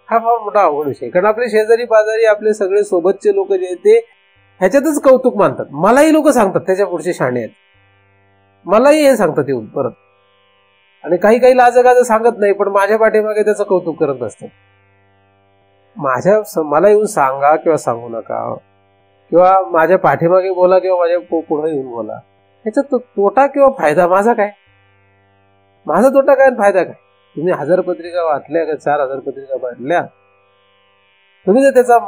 हा फार मोठा अवघड विषय. कारण आपले शेजारी पाजारी आपले सगळे सोबतचे लोक जे आहेत ते ह्याच्यातच कौतुक मानतात. मलाही लोक सांगतात त्याच्या पुढचे शाणे आहेत, मलाही हे सांगतात येऊन परत. आणि काही काही लाजगाज सांगत नाही पण माझ्या पाठीमागे त्याचं कौतुक करत असतात. मला येऊन सांगा किंवा सांगू नका, किंवा माझ्या पाठीमागे बोला किंवा माझ्या पुढे येऊन बोला, ह्याच्यात तोटा किंवा फायदा माझा काय? माझा तोटा काय आणि फायदा काय? तुम्ही 1000 पत्रिका वाटल्या का 4000 पत्रिका वाटल्या, तुम्ही जर त्याचा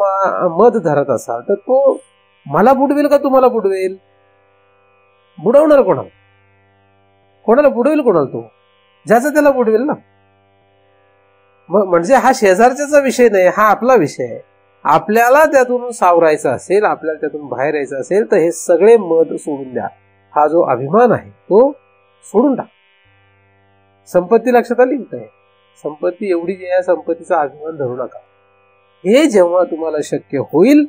मत धरत असाल तर तो मला बुडवेल का तुम्हाला बुडवेल? बुडवणार कोणाला? कोणाला बुडवेल? कोणाला? तो ज्याचा त्याला बुडवेल ना. म्हणजे हा शेजारच्याचा विषय नाही, हा आपला विषय आहे. आपल्याला त्यातून सावरायचं असेल, आपल्याला त्यातून बाहेर यायचं असेल तर हे सगळे मद सोडून द्या. हा जो अभिमान आहे तो सोडून टाक. संपत्ती लक्षात आली काय? संपत्ती एवढी जी आहे, संपत्तीचा अभिमान धरू नका. हे जेव्हा तुम्हाला शक्य होईल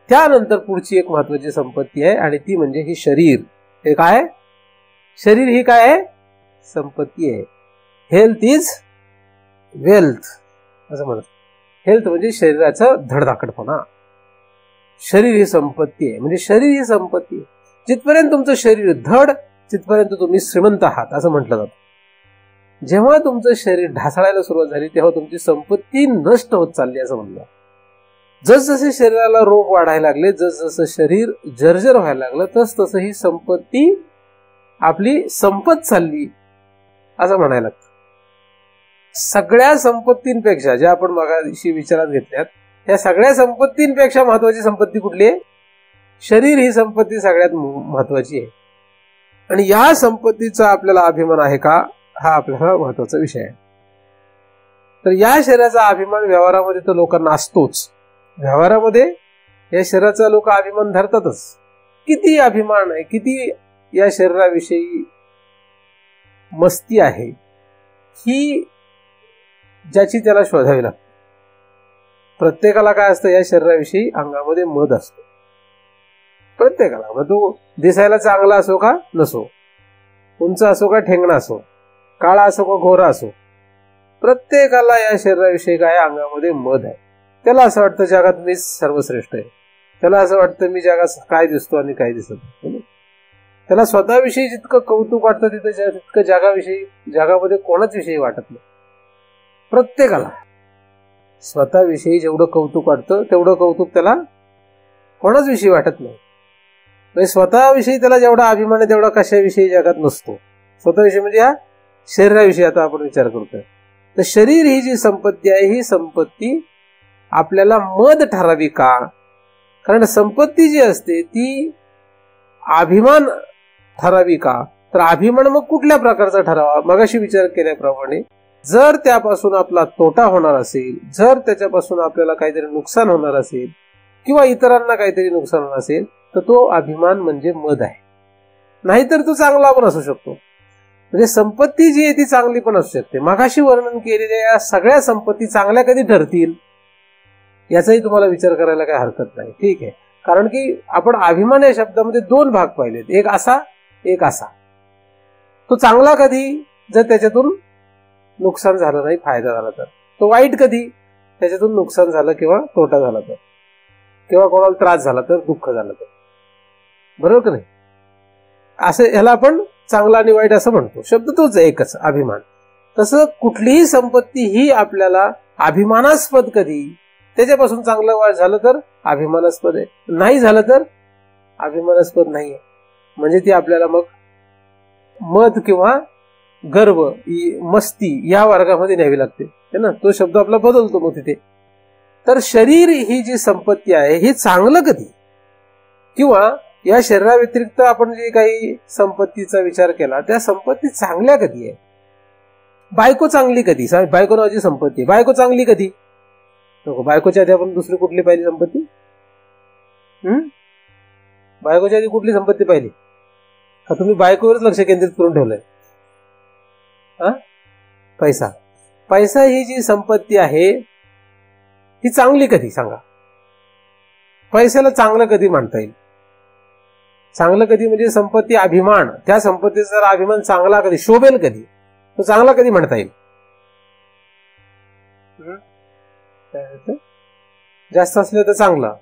त्यानंतर पुढची एक महत्वाची संपत्ती आहे आणि ती म्हणजे ही शरीर. हे काय? शरीर ही काय आहे? संपत्ती आहे. हेल्थ इज वेल्थ असं म्हणत. हेल्थ म्हणजे शरीराचं धडधाकटपणा. शरीर ही संपत्ती आहे. म्हणजे शरीर ही संपत्ती आहे. जिथपर्यंत तुमचं शरीर धड तिथपर्यंत तुम्ही श्रीमंत आहात असं म्हटलं जातं. जेव्हा तुमचं शरीर ढासळायला सुरुवात झाली तेव्हा तुमची संपत्ती नष्ट होत चालली असं म्हणलं. जसजसे शरीराला रोग वाढायला लागले, जसजसं शरीर जर्जर व्हायला लागलं, तसतसं ही संपत्ती आपली संपत चालली असं म्हणायला लागतं. सगळ्या संपत्तींपेक्षा ज्या आपण मगाशी विचारात घेतल्यात त्या सगळ्या संपत्तींपेक्षा महत्वाची संपत्ती कुठली आहे? शरीर ही संपत्ती सगळ्यात महत्वाची आहे. आणि या संपत्तीचा आपल्याला अभिमान आहे का, हा आपल्याला महत्वाचा विषय आहे. तर या शरीराचा अभिमान व्यवहारामध्ये तर लोकांना असतोच. व्यवहारामध्ये या शरीराचा लोक अभिमान धरतातच. किती अभिमान आहे, किती या शरीराविषयी मस्ती आहे, ही ज्याची त्याला शोधावी लागते. प्रत्येकाला काय असतं, या शरीराविषयी अंगामध्ये मद असतो प्रत्येकाला. मग तो दिसायला चांगला असो का नसो, उंच असो का ठेंगणा असो, काळा असो का गोरा असो, प्रत्येकाला या शरीराविषयी काय अंगामध्ये मद आहे. त्याला असं वाटतं जगात मीच सर्वश्रेष्ठ आहे. त्याला असं वाटतं मी जगात काय दिसतो आणि काय दिसत नाही. त्याला स्वतःविषयी जितकं कौतुक वाटतं तितकं जगामध्ये कोणाच विषयी वाटत नाही. प्रत्येकाला स्वतःविषयी जेवढं कौतुक वाटतं तेवढं कौतुक त्याला कोणाच विषयी वाटत नाही. म्हणजे स्वतःविषयी त्याला जेवढा अभिमान आहे तेवढा कशाविषयी जगात नसतो. स्वतःविषयी म्हणजे या शरीराविषयी आता आपण विचार करतोय. तर शरीर ही जी संपत्ती आहे, ही संपत्ती आपल्याला मद ठरावी का? कारण संपत्ती जी असते ती अभिमान ठरावी का? तर अभिमान मग कुठल्या प्रकारचा ठरावा? मगाशी विचार केल्याप्रमाणे जर त्यापासून आपला तोटा होणार असेल, जर त्याच्यापासून आपल्याला काहीतरी नुकसान होणार असेल किंवा इतरांना काहीतरी नुकसान होणार असेल तर तो अभिमान म्हणजे मद आहे. नाहीतर तो चांगला पण असू शकतो. म्हणजे संपत्ती जी आहे ती चांगली पण असू शकते. मगाशी वर्णन केलेल्या या सगळ्या संपत्ती चांगल्या कधी ठरतील याचाही तुम्हाला विचार करायला काही हरकत नाही. ठीक आहे, कारण की आपण अभिमान या शब्दामध्ये दोन भाग पाहिलेत, एक असा एक असा. तो चांगला कधी, जर त्याच्यातून नुकसान झालं नाही, फायदा झाला तर. तो वाईट कधी, त्याच्यातून नुकसान झालं किंवा तोटा झाला तर, किंवा कोणाला त्रास झाला तर, दुःख झालं तर. बरोबर का नाही? असं ह्याला आपण चांगला आणि वाईट असं म्हणतो. शब्द तोच एकच, अभिमान. तसं कुठलीही संपत्ती ही आपल्याला अभिमानास्पद कधी, त्याच्यापासून चांगलं वाईट झालं तर अभिमानास्पद आहे, नाही झालं तर अभिमानास्पद नाहीये. म्हणजे ती आपल्याला मग मद किंवा गर्व, मस्ती या वर्गामध्ये न्यावी लागते ना. तो शब्द आपला बदलतो मग तिथे. तर शरीर ही जी संपत्ती आहे ही चांगलं कधी, किंवा या शरीराव्यतिरिक्त आपण जे काही संपत्तीचा विचार केला त्या संपत्ती चांगल्या कधी आहे? बायको चांगली कधी? बायको नावाची संपत्ती, बायको चांगली कधी? बायकोच्या आधी आपण दुसरी कुठली पाहिली संपत्ती? बायकोच्या आधी कुठली संपत्ती पाहिली का? तुम्ही बायकोवरच लक्ष केंद्रित करून ठेवलंय. पैसा. पैसा ही जी संपत्ती आहे ही चांगली कधी सांगा? पैशाला चांगलं कधी म्हणता येईल? चांगलं कधी म्हणजे संपत्ती अभिमान, त्या संपत्तीचा जर अभिमान चांगला कधी, शोभेल कधी, तो चांगला कधी म्हणता येईल? जास्त असले तर चांगला,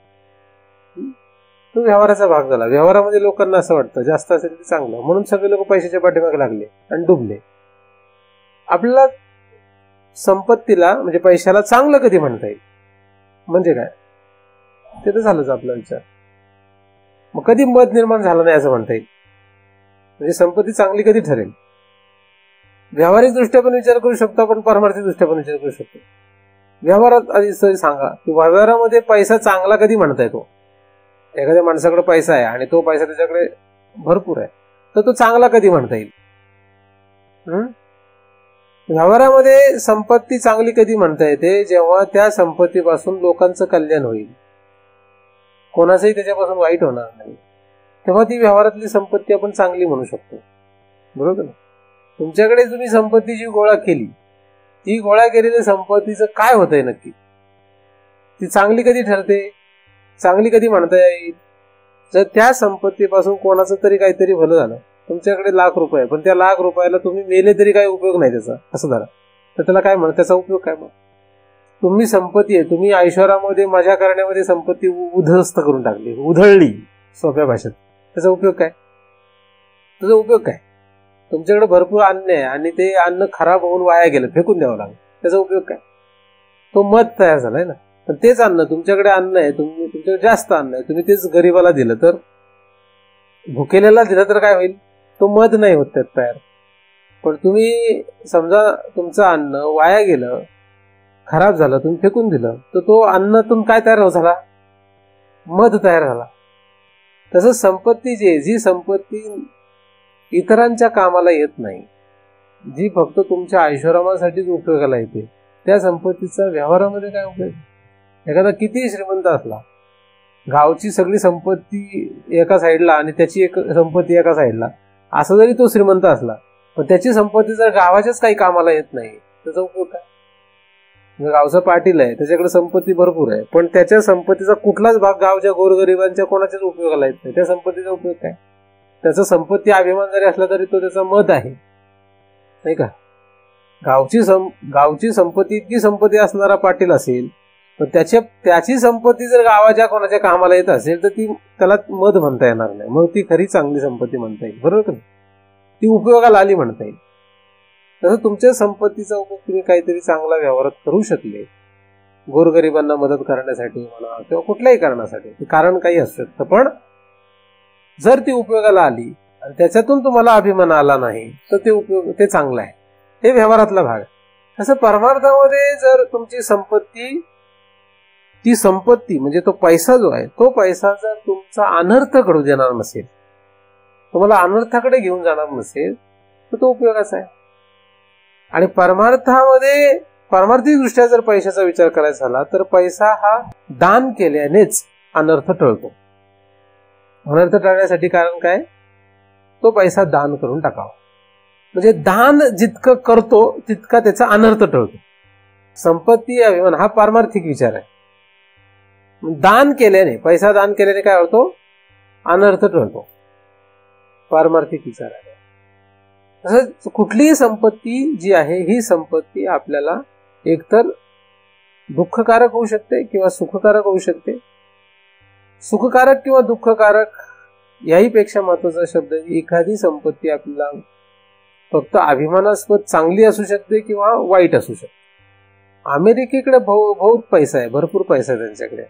तो व्यवहाराचा भाग झाला. व्यवहारामध्ये लोकांना असं वाटतं जास्त असेल तर चांगलं, म्हणून सगळे लोक पैशाच्या पाठीमागे लागले आणि डुबले. आपल्याला संपत्तीला म्हणजे पैशाला चांगलं कधी म्हणता येईल म्हणजे काय? ते तर झालंच आपला विचार. मग कधी मत निर्माण झालं नाही असं म्हणता येईल? म्हणजे संपत्ती चांगली कधी ठरेल? व्यावहारिक दृष्ट्या पण विचार करू शकतो आपण, पारमार्थिक दृष्ट्या पण विचार करू शकतो. व्यवहारात आधी सांगा की व्यवहारामध्ये पैसा चांगला कधी म्हणता येतो? एखाद्या माणसाकडे पैसा आहे आणि तो पैसा त्याच्याकडे भरपूर आहे तर तो चांगला कधी म्हणता येईल? व्यवहारामध्ये संपत्ती चांगली कधी म्हणता येते? जेव्हा त्या संपत्तीपासून लोकांचं कल्याण होईल, कोणाचंही त्याच्यापासून वाईट होणार नाही, तेव्हा ती व्यवहारातली संपत्ती आपण चांगली म्हणू शकतो. बरोबर ना? तुमच्याकडे तुम्ही संपत्ती जी गोळा केली, ती गोळा केलेल्या संपत्तीचं काय होतंय नक्की? ती चांगली कधी ठरते, चांगली कधी म्हणता येईल? जर त्या संपत्तीपासून कोणाचं तरी काहीतरी भलं झालं, तुमच्याकडे ₹1,00,000 पण त्या ₹1,00,000 तुम्ही मेले तरी काही उपयोग नाही त्याचा, असं झालं तर त्याला काय म्हणत, त्याचा उपयोग काय? मग तुम्ही संपत्ती आहे, तुम्ही ऐश्वर्यामध्ये मजा करण्यामध्ये संपत्ती उद्ध्वस्त करून टाकली, उधळली सोप्या भाषेत, त्याचा उपयोग काय? त्याचा उपयोग काय? तुमच्याकडे भरपूर अन्न आहे आणि ते अन्न खराब होऊन वाया गेलं, फेकून द्यावं लागलं, त्याचा उपयोग काय? तो मध तयार झालाय ना. पण तेच अन्न, तुमच्याकडे अन्न आहे, तुमच्याकडे जास्त अन्न आहे, तुम्ही तेच गरीबाला दिलं तर, भुकेलेला दिलं तर काय होईल? तो मध नाही होत त्यात तयार. पण तुम्ही समजा तुमचं अन्न वाया गेलं, खराब झालं, तुम्ही फेकून दिलं, तर तो अन्नातून काय तयार झाला? मध तयार झाला. तसं संपत्ती जी संपत्ती इतरांच्या कामाला येत नाही, जी फक्त तुमच्या ऐश्वर्यासाठीच उपयोगाला येते, त्या संपत्तीचा व्यवहारामध्ये काय उपयोग? एखादा किती श्रीमंत असला, गावची सगळी संपत्ती एका साईडला आणि त्याची एक संपत्ती एका साईडला, असं जरी तो श्रीमंत असला, पण त्याची संपत्ती जर गावाच्याच काही कामाला येत नाही, त्याचा उपयोग काय? गावचा पाटील आहे, त्याच्याकडे संपत्ती भरपूर आहे, पण त्याच्या संपत्तीचा कुठलाच भाग गावच्या गोरगरिबांच्या कोणाच्याच उपयोगाला येत नाही. त्या संपत्तीचा उपयोग काय? त्याचा संपत्ती अभिमान जरी असला तरी तो त्याचा मध आहे, नाही का? गावची संपत्ती इतकी संपत्ती असणारा पाटील असेल, पण त्याची संपत्ती जर गावाच्या कोणाच्या कामाला येत असेल तर ती त्याला मध म्हणता येणार नाही. मग ती खरी चांगली संपत्ती म्हणता येईल, बरोबर का? ती उपयोगाला आली म्हणता येईल. तसं तुमच्या संपत्तीचा उपयोग तुम्ही काहीतरी चांगला व्यवहारात करू शकले, गोरगरिबांना मदत करण्यासाठी म्हणा किंवा कुठल्याही कारणासाठी, ते कारण काही असू शकतं, पण जर ती उपयोगाला आली आणि त्याच्यातून तुम्हाला अभिमान आला नाही तर ते चांगलं आहे. हे व्यवहारातला भाग. तसं परमार्थामध्ये जर तुमची ती संपत्ती म्हणजे तो पैसा जो आहे, तो पैसा जर तुमचा अनर्थ घडू देणार नसेल, तुम्हाला अनर्थाकडे घेऊन जाणार नसेल, तर तो उपयोगाचा आहे. आणि परमार्थी दृष्ट्या जर पैशाचा विचार करायचा झाला तर पैसा हा दान केल्यानेच अनर्थ टळतो. अनर्थ टाळण्यासाठी कारण काय? तो पैसा दान करून टाकावा. म्हणजे दान जितकं करतो तितका त्याचा अनर्थ टळतो. संपत्ती अभिमान हा पारमार्थिक विचार आहे. दान केल्याने, पैसा दान केल्याने काय होतो? अनर्थ टळतो. पारमार्थिक विचार आहे. तसंच कुठलीही संपत्ती जी आहे, ही संपत्ती आपल्याला एकतर दुःखकारक होऊ शकते किंवा सुखकारक होऊ शकते. सुखकारक किंवा दुःखकारक याही पेक्षा महत्वाचा शब्द, एखादी संपत्ती आपल्याला फक्त अभिमानास्पद चांगली असू शकते किंवा वाईट असू शकते. अमेरिकेकडे बहुत पैसा आहे, भरपूर पैसा आहे त्यांच्याकडे,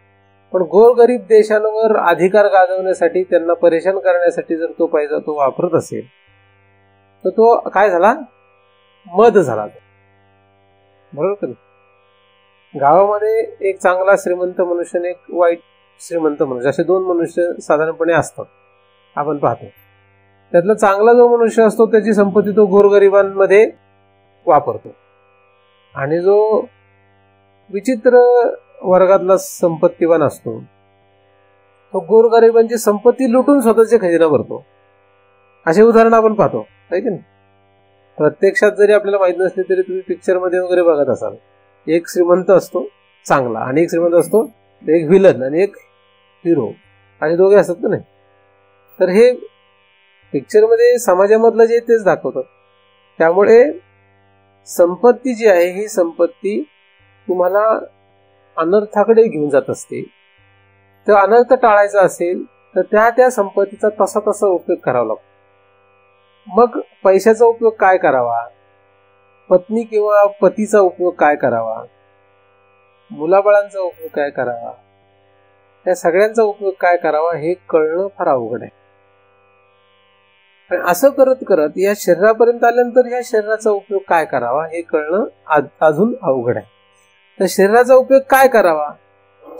पण गोरगरीब देशांवर अधिकार गाजवण्यासाठी, त्यांना परेशान करण्यासाठी जर तो पैसा तो वापरत असेल तर तो काय झाला? मध झाला. बरोबर का? गावामध्ये एक चांगला श्रीमंत मनुष्य आणि एक वाईट श्रीमंत मनुष्य, असे दोन मनुष्य साधारणपणे असतात, आपण पाहतो. त्यातला चांगला जो मनुष्य असतो त्याची संपत्ती तो गोरगरिबांमध्ये वापरतो, आणि जो विचित्र वर्गातला संपत्तीवान असतो तो गोरगरिबांची संपत्ती लुटून स्वतःचे खजिना भरतो. असे उदाहरण आपण पाहतो, आहे की नाही? प्रत्यक्षात जरी आपल्याला माहित नसले तरी तुम्ही पिक्चर मध्ये वगैरे बघत असाल, एक श्रीमंत असतो चांगला आणि एक श्रीमंत असतो, एक व्हिलन आणि एक हिरो, आणि दोघे असतात का नाही? तर हे पिक्चर मध्ये समाजामधलं जे तेच दाखवतात. त्यामुळे संपत्ती जी आहे, ही संपत्ती तुम्हाला अनर्थाकडे घेऊन जात असते. तर अनर्थ टाळायचा असेल तर त्या संपत्तीचा तसा उपयोग करावा लागतो. मग पैशाचा उपयोग काय करावा, पत्नी किंवा पतीचा उपयोग काय करावा, मुलाबाळांचा उपयोग काय करावा, त्या सगळ्यांचा उपयोग काय करावा हे कळणं फार अवघड आहे. असं करत करत या शरीरापर्यंत आल्यानंतर या शरीराचा उपयोग काय करावा हे कळणं अजून अवघड आहे. तर शरीराचा उपयोग काय करावा?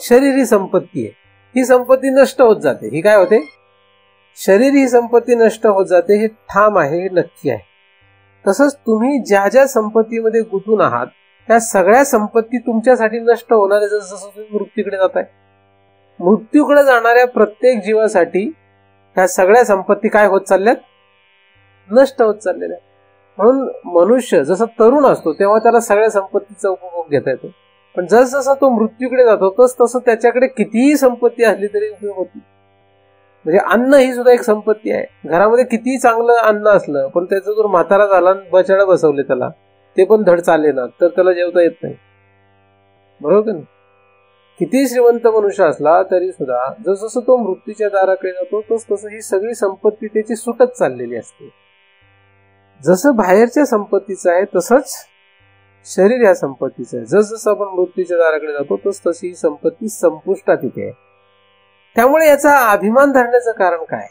शरीर ही संपत्ती आहे, ही संपत्ती नष्ट होत जाते. ही काय होते? शरीर ही संपत्ती नष्ट होत जाते, हे ठाम आहे, हे नक्की आहे. तसंच तुम्ही ज्या ज्या संपत्तीमध्ये गुंतून आहात त्या सगळ्या संपत्ती तुमच्यासाठी नष्ट होणार आहे. जसं तुम्ही मृत्यूकडे जाताय, मृत्यूकडे जाणाऱ्या प्रत्येक जीवासाठी ह्या सगळ्या संपत्ती काय होत चालल्यात? नष्ट होत चाललेल्या. म्हणून मनुष्य जसा तरुण असतो तेव्हा त्याला सगळ्या संपत्तीचा उपभोग घेता येतो, पण जसजसा तो मृत्यूकडे जातो तसं त्याच्याकडे कितीही संपत्ती असली तरी उपयोग होत नाही. म्हणजे अन्न ही सुद्धा एक संपत्ती आहे. घरामध्ये कितीही चांगलं अन्न असलं पण त्याचा जर म्हातारा झाला, बछडा बसवले त्याला, ते पण धड चालले ना, तर त्याला जेवता येत नाही. बरोबर का नाही? किती श्रीमंत मनुष्य असला तरी सुद्धा जसं तो मृत्यूच्या दाराकडे जातो तसं ही सगळी संपत्ती त्याची सुटत चाललेली असते. जसं बाहेरच्या संपत्तीचं आहे तसंच शरीर या संपत्तीचं आहे. जसं आपण मृत्यूच्या दाराकडे जातो तशी ही संपत्ती संपुष्टात येते. त्यामुळे याचा अभिमान धरण्याचं कारण काय?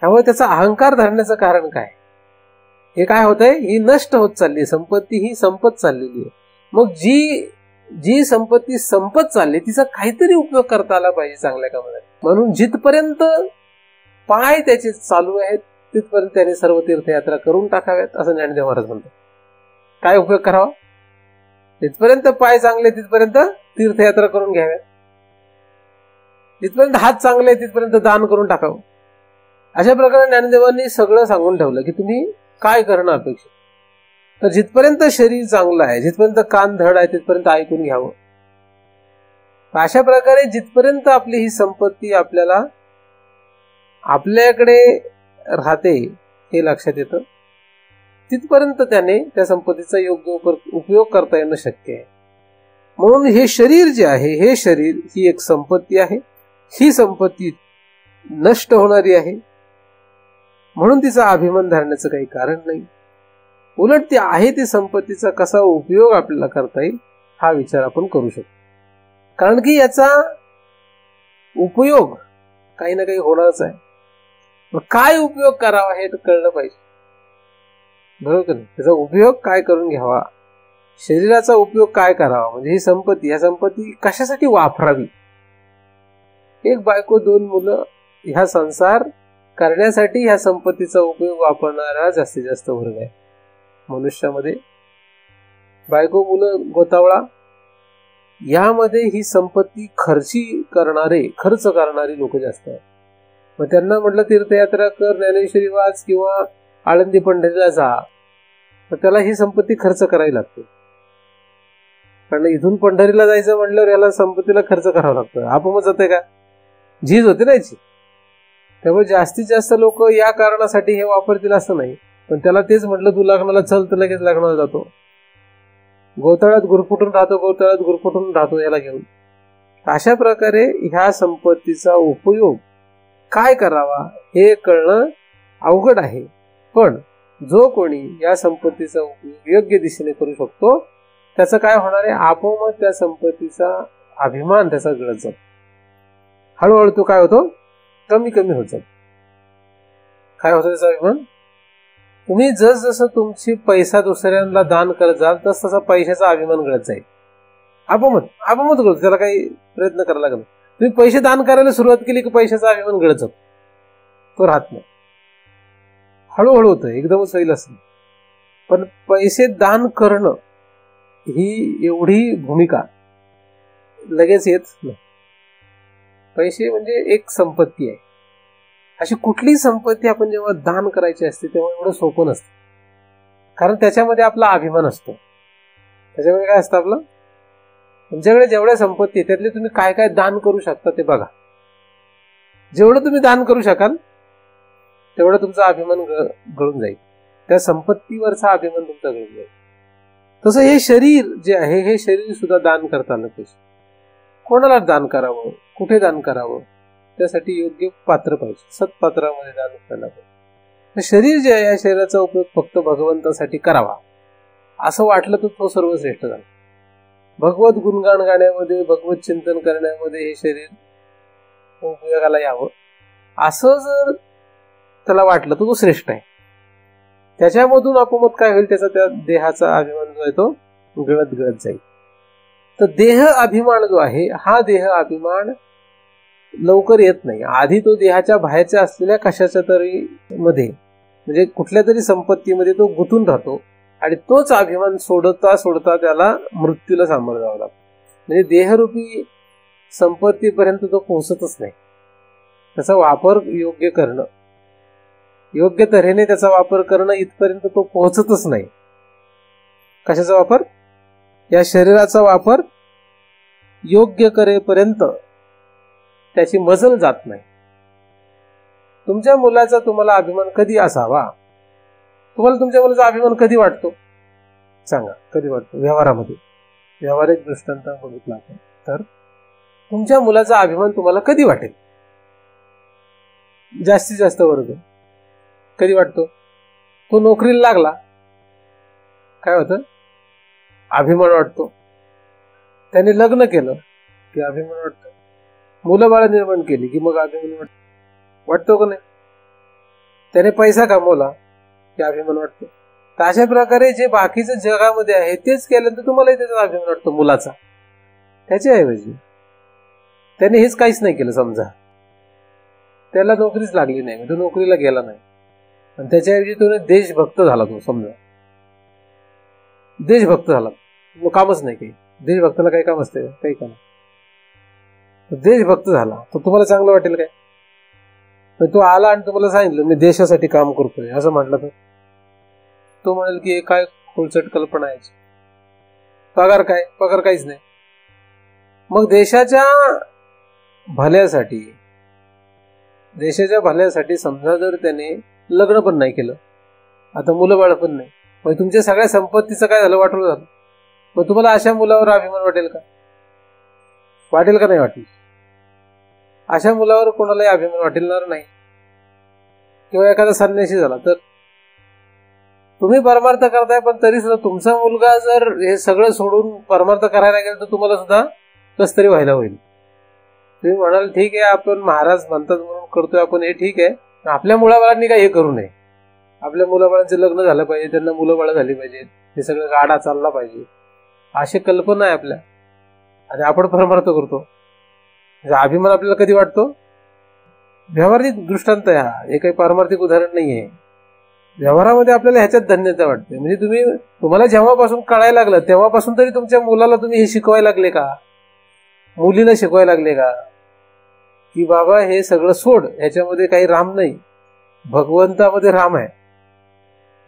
त्यामुळे त्याचा अहंकार धरण्याचं कारण काय? हे काय होतंय, ही नष्ट होत चालली संपत्ती, ही संपत चाललेली आहे. मग जी संपत्ती संपत चालली तिचा काहीतरी उपयोग करता आला पाहिजे चांगल्या कामाला. म्हणून जिथपर्यंत पाय त्याचे चालू आहेत तिथपर्यंत त्याने सर्व तीर्थयात्रा करून टाकाव्यात असं ज्ञानदेव महाराज म्हणतात. काय उपयोग करावा? जिथपर्यंत पाय चांगले तिथपर्यंत तीर्थयात्रा करून घ्याव्यात. जिथपर्यंत हात चांगले तिथपर्यंत दान करून टाकावं. अशा प्रकारे ज्ञानदेवांनी सगळं सांगून ठेवलं की तुम्ही काय करणं अपेक्षित. तर जिथपर्यंत शरीर चांगलं आहे, जिथपर्यंत कान धड आहे तिथपर्यंत ऐकून घ्यावं. अशा प्रकारे जिथपर्यंत आपली ही संपत्ती आपल्याकडे राहते हे लक्षात येतं, तिथपर्यंत त्याने त्या संपत्तीचा योग्य उपयोग करता येणं शक्य आहे. म्हणून हे शरीर जे आहे, हे शरीर ही एक संपत्ती आहे. ही संपत्ती नष्ट होणारी आहे, म्हणून तिचा अभिमान धरण्याचं काही कारण नाही. उलट ती आहे ती संपत्तीचा कसा उपयोग आपल्याला करता येईल हा विचार आपण करू शकतो. कारण की याचा उपयोग काही ना काही होणारच आहे. काय उपयोग करावा हे कळलं पाहिजे, बरोबर का नाही? त्याचा उपयोग काय करून घ्यावा, शरीराचा उपयोग काय करावा, म्हणजे ही संपत्ती, ह्या संपत्ती कशासाठी वापरावी. एक बायको, 2 मुलं, ह्या संसार करण्यासाठी ह्या संपत्तीचा उपयोग वापरणारा जास्तीत जास्त वर्ग आहे मनुष्यामध्ये. बायको, मुलं, गोतावळा यामध्ये ही संपत्ती खर्च करणारी लोक जास्त आहेत. मग त्यांना म्हटलं तीर्थयात्रा कर, ज्ञानेश्वरी वाच किंवा आळंदी पंढरीला जा, तर त्याला ही संपत्ती खर्च करावी लागते. कारण इथून पंढरीला जायचं म्हटल्यावर याला संपत्तीला खर्च करावा लागतो. आपोआप जाते का? झीज होते ना याची. त्यामुळे जास्तीत जास्त लोक या कारणासाठी हे वापरतील असं नाही. पण त्याला तेच म्हटलं तू लग्नाला चल तर लगेच लग्नाला जातो. गोताळ्यात गुरफुटून राहतो याला घेऊन. अशा प्रकारे ह्या संपत्तीचा उपयोग काय करावा हे कळणं अवघड आहे. पण जो कोणी या संपत्तीचा उपयोग योग्य दिशेने करू शकतो त्याचं काय होणार आहे, आपोआप त्या संपत्तीचा अभिमान त्याचा गळत जातो. हळूहळू तो काय होतो, कमी होत जातो. काय होतं त्याचा अभिमान? तुम्ही जसं तुमची पैसा दुसऱ्यांना दान करत जाल तस तसा पैशाचा अभिमान गळत जाईल. आपोआप गळतो, त्याला काही प्रयत्न करायला लागला. तुम्ही पैसे दान करायला सुरुवात केली की पैशाचा अभिमान गळत जातो, तो राहत नाही. हळूहळू होतं, एकदमच होईल असं. पण पैसे दान करणं ही एवढी भूमिका लगेच येत नाही. पैसे म्हणजे एक संपत्ती आहे. अशी कुठली संपत्ती आपण जेव्हा दान करायची असते तेव्हा एवढं सोपं नसतं. कारण त्याच्यामध्ये आपला अभिमान असतो. त्याच्यामध्ये काय असतं आपलं, तुमच्याकडे जेवढ्या संपत्ती आहे त्यातले तुम्ही काय काय दान करू शकता ते बघा. जेवढं तुम्ही दान करू शकाल तेवढं तुमचा अभिमान गळून जाईल. त्या संपत्तीवरचा अभिमान तुमचा गळून जाईल. तसं हे शरीर जे आहे हे शरीर सुद्धा दान करता आलं पाहिजे. कोणाला दान करावं, कुठे दान करावं, त्यासाठी योग्य पात्र पाहिजे. सत्पात्रामध्ये दान करायला पाहिजे. शरीर जे आहे या शरीराचा उपयोग फक्त भगवंतासाठी करावा असं वाटलं तर तो सर्वश्रेष्ठ झाला. भगवत गुणगान गाण्यामध्ये, भगवत चिंतन करण्यामध्ये हे शरीर उपयोगाला यावं असं जर त्याला वाटलं तर तो श्रेष्ठ आहे. त्याच्यामधून आपोआप काय होईल, त्याचा त्या देहाचा अभिमान जो आहे तो गळत जाईल. तर देह अभिमान जो आहे हा देह अभिमान लवकर येत नाही. आधी तो देहाच्या बाहेरच्या असलेल्या कशाच्या तरी मध्ये म्हणजे कुठल्या तरी संपत्तीमध्ये तो गुंतून राहतो आणि तोच अभिमान सोडता त्याला मृत्यूला सामोरं जावं लागतं. म्हणजे देहरूपी संपत्तीपर्यंत तो पोहोचतच नाही. त्याचा वापर योग्य करणं, योग्य तऱ्हेने त्याचा वापर करणं इथपर्यंत तो पोहोचतच नाही. कशाचा वापर? या शरीराचा वापर योग्य करेपर्यंत त्याची मजल जात नाही. तुमच्या मुलाचा तुम्हाला अभिमान कधी असावा? तुम्हाला तुमच्या मुलाचा अभिमान कधी वाटतो सांगा, कधी वाटतो? व्यवहारामध्ये, व्यावहारिक दृष्टांत बघितला तर तुमच्या मुलाचा अभिमान तुम्हाला कधी वाटेल? जास्तीत जास्त वर्ग कधी वाटतो? तो नोकरीला लागला काय होतं, अभिमान वाटतो. त्याने लग्न केलं की अभिमान वाटतो. मुलं बाळ निर्माण केली की मग अभिमान वाटतो का नाही? त्याने पैसा कमवला की अभिमान वाटतो. तर अशा प्रकारे जे बाकीचं जगामध्ये आहे तेच केल्यानंतर तुम्हालाही त्याचा अभिमान वाटतो मुलाचा. त्याच्याऐवजी त्याने हेच काहीच नाही केलं, समजा त्याला नोकरीच लागली नाही, तो नोकरीला गेला नाही, आणि त्याच्याऐवजी तो देशभक्त झाला, तो समजा देशभक्त झाला, मग कामच नाही काही. देशभक्ताला काही काम असते, काही काम. देशभक्त झाला तर तुम्हाला चांगलं वाटेल काय? तो आला आणि तुम्हाला सांगितलं मी देशासाठी काम करतोय असं म्हटलं तर तो म्हणेल की काय खुळचट कल्पना आहे. पगार काय? पगार काहीच नाही. मग देशाच्या भल्यासाठी समजा जर त्याने लग्न पण नाही केलं, आता मुलं बाळ पण नाही, मग तुमच्या सगळ्या संपत्तीचं काय झालं? वाटलं झालं. मग तुम्हाला अशा मुलावर अभिमान वाटेल का? वाटेल का नाही वाटेल? अशा मुलावर कोणालाही अभिमान वाटेलणार नाही. किंवा एखादा संन्यासी झाला तर तुम्ही परमार्थ करताय, पण तरी सुद्धा तुमचा मुलगा जर हे सगळं सोडून परमार्थ करायला गेला तर तुम्हाला सुद्धा कस तरी व्हायला होईल. तुम्ही म्हणाल ठीक आहे, आपण महाराज म्हणतात म्हणून करतोय आपण, हे ठीक आहे, आपल्या मुलाबाळांनी काय हे करू नये. आपल्या मुलाबाळांचे लग्न झालं पाहिजे, त्यांना मुलं बाळ झाली पाहिजेत, हे सगळं गाडा चालला पाहिजे, अशी कल्पना आहे आपल्या, आणि आपण परमार्थ करतो. अभिमान आपल्याला कधी वाटतो? व्यावहारिक दृष्टांत आहे हा, हे काही पारमार्थिक उदाहरण नाहीये. व्यवहारामध्ये आपल्याला ह्याच्यात धन्यता वाटते. म्हणजे तुम्हाला जेव्हापासून कळायला लागलं तेव्हापासून तरी तुमच्या मुलाला तुम्ही हे शिकवायला लागले का? मुलीला शिकवायला लागले का की बाबा हे सगळं सोड, ह्याच्यामध्ये काही राम नाही, भगवंतामध्ये राम आहे,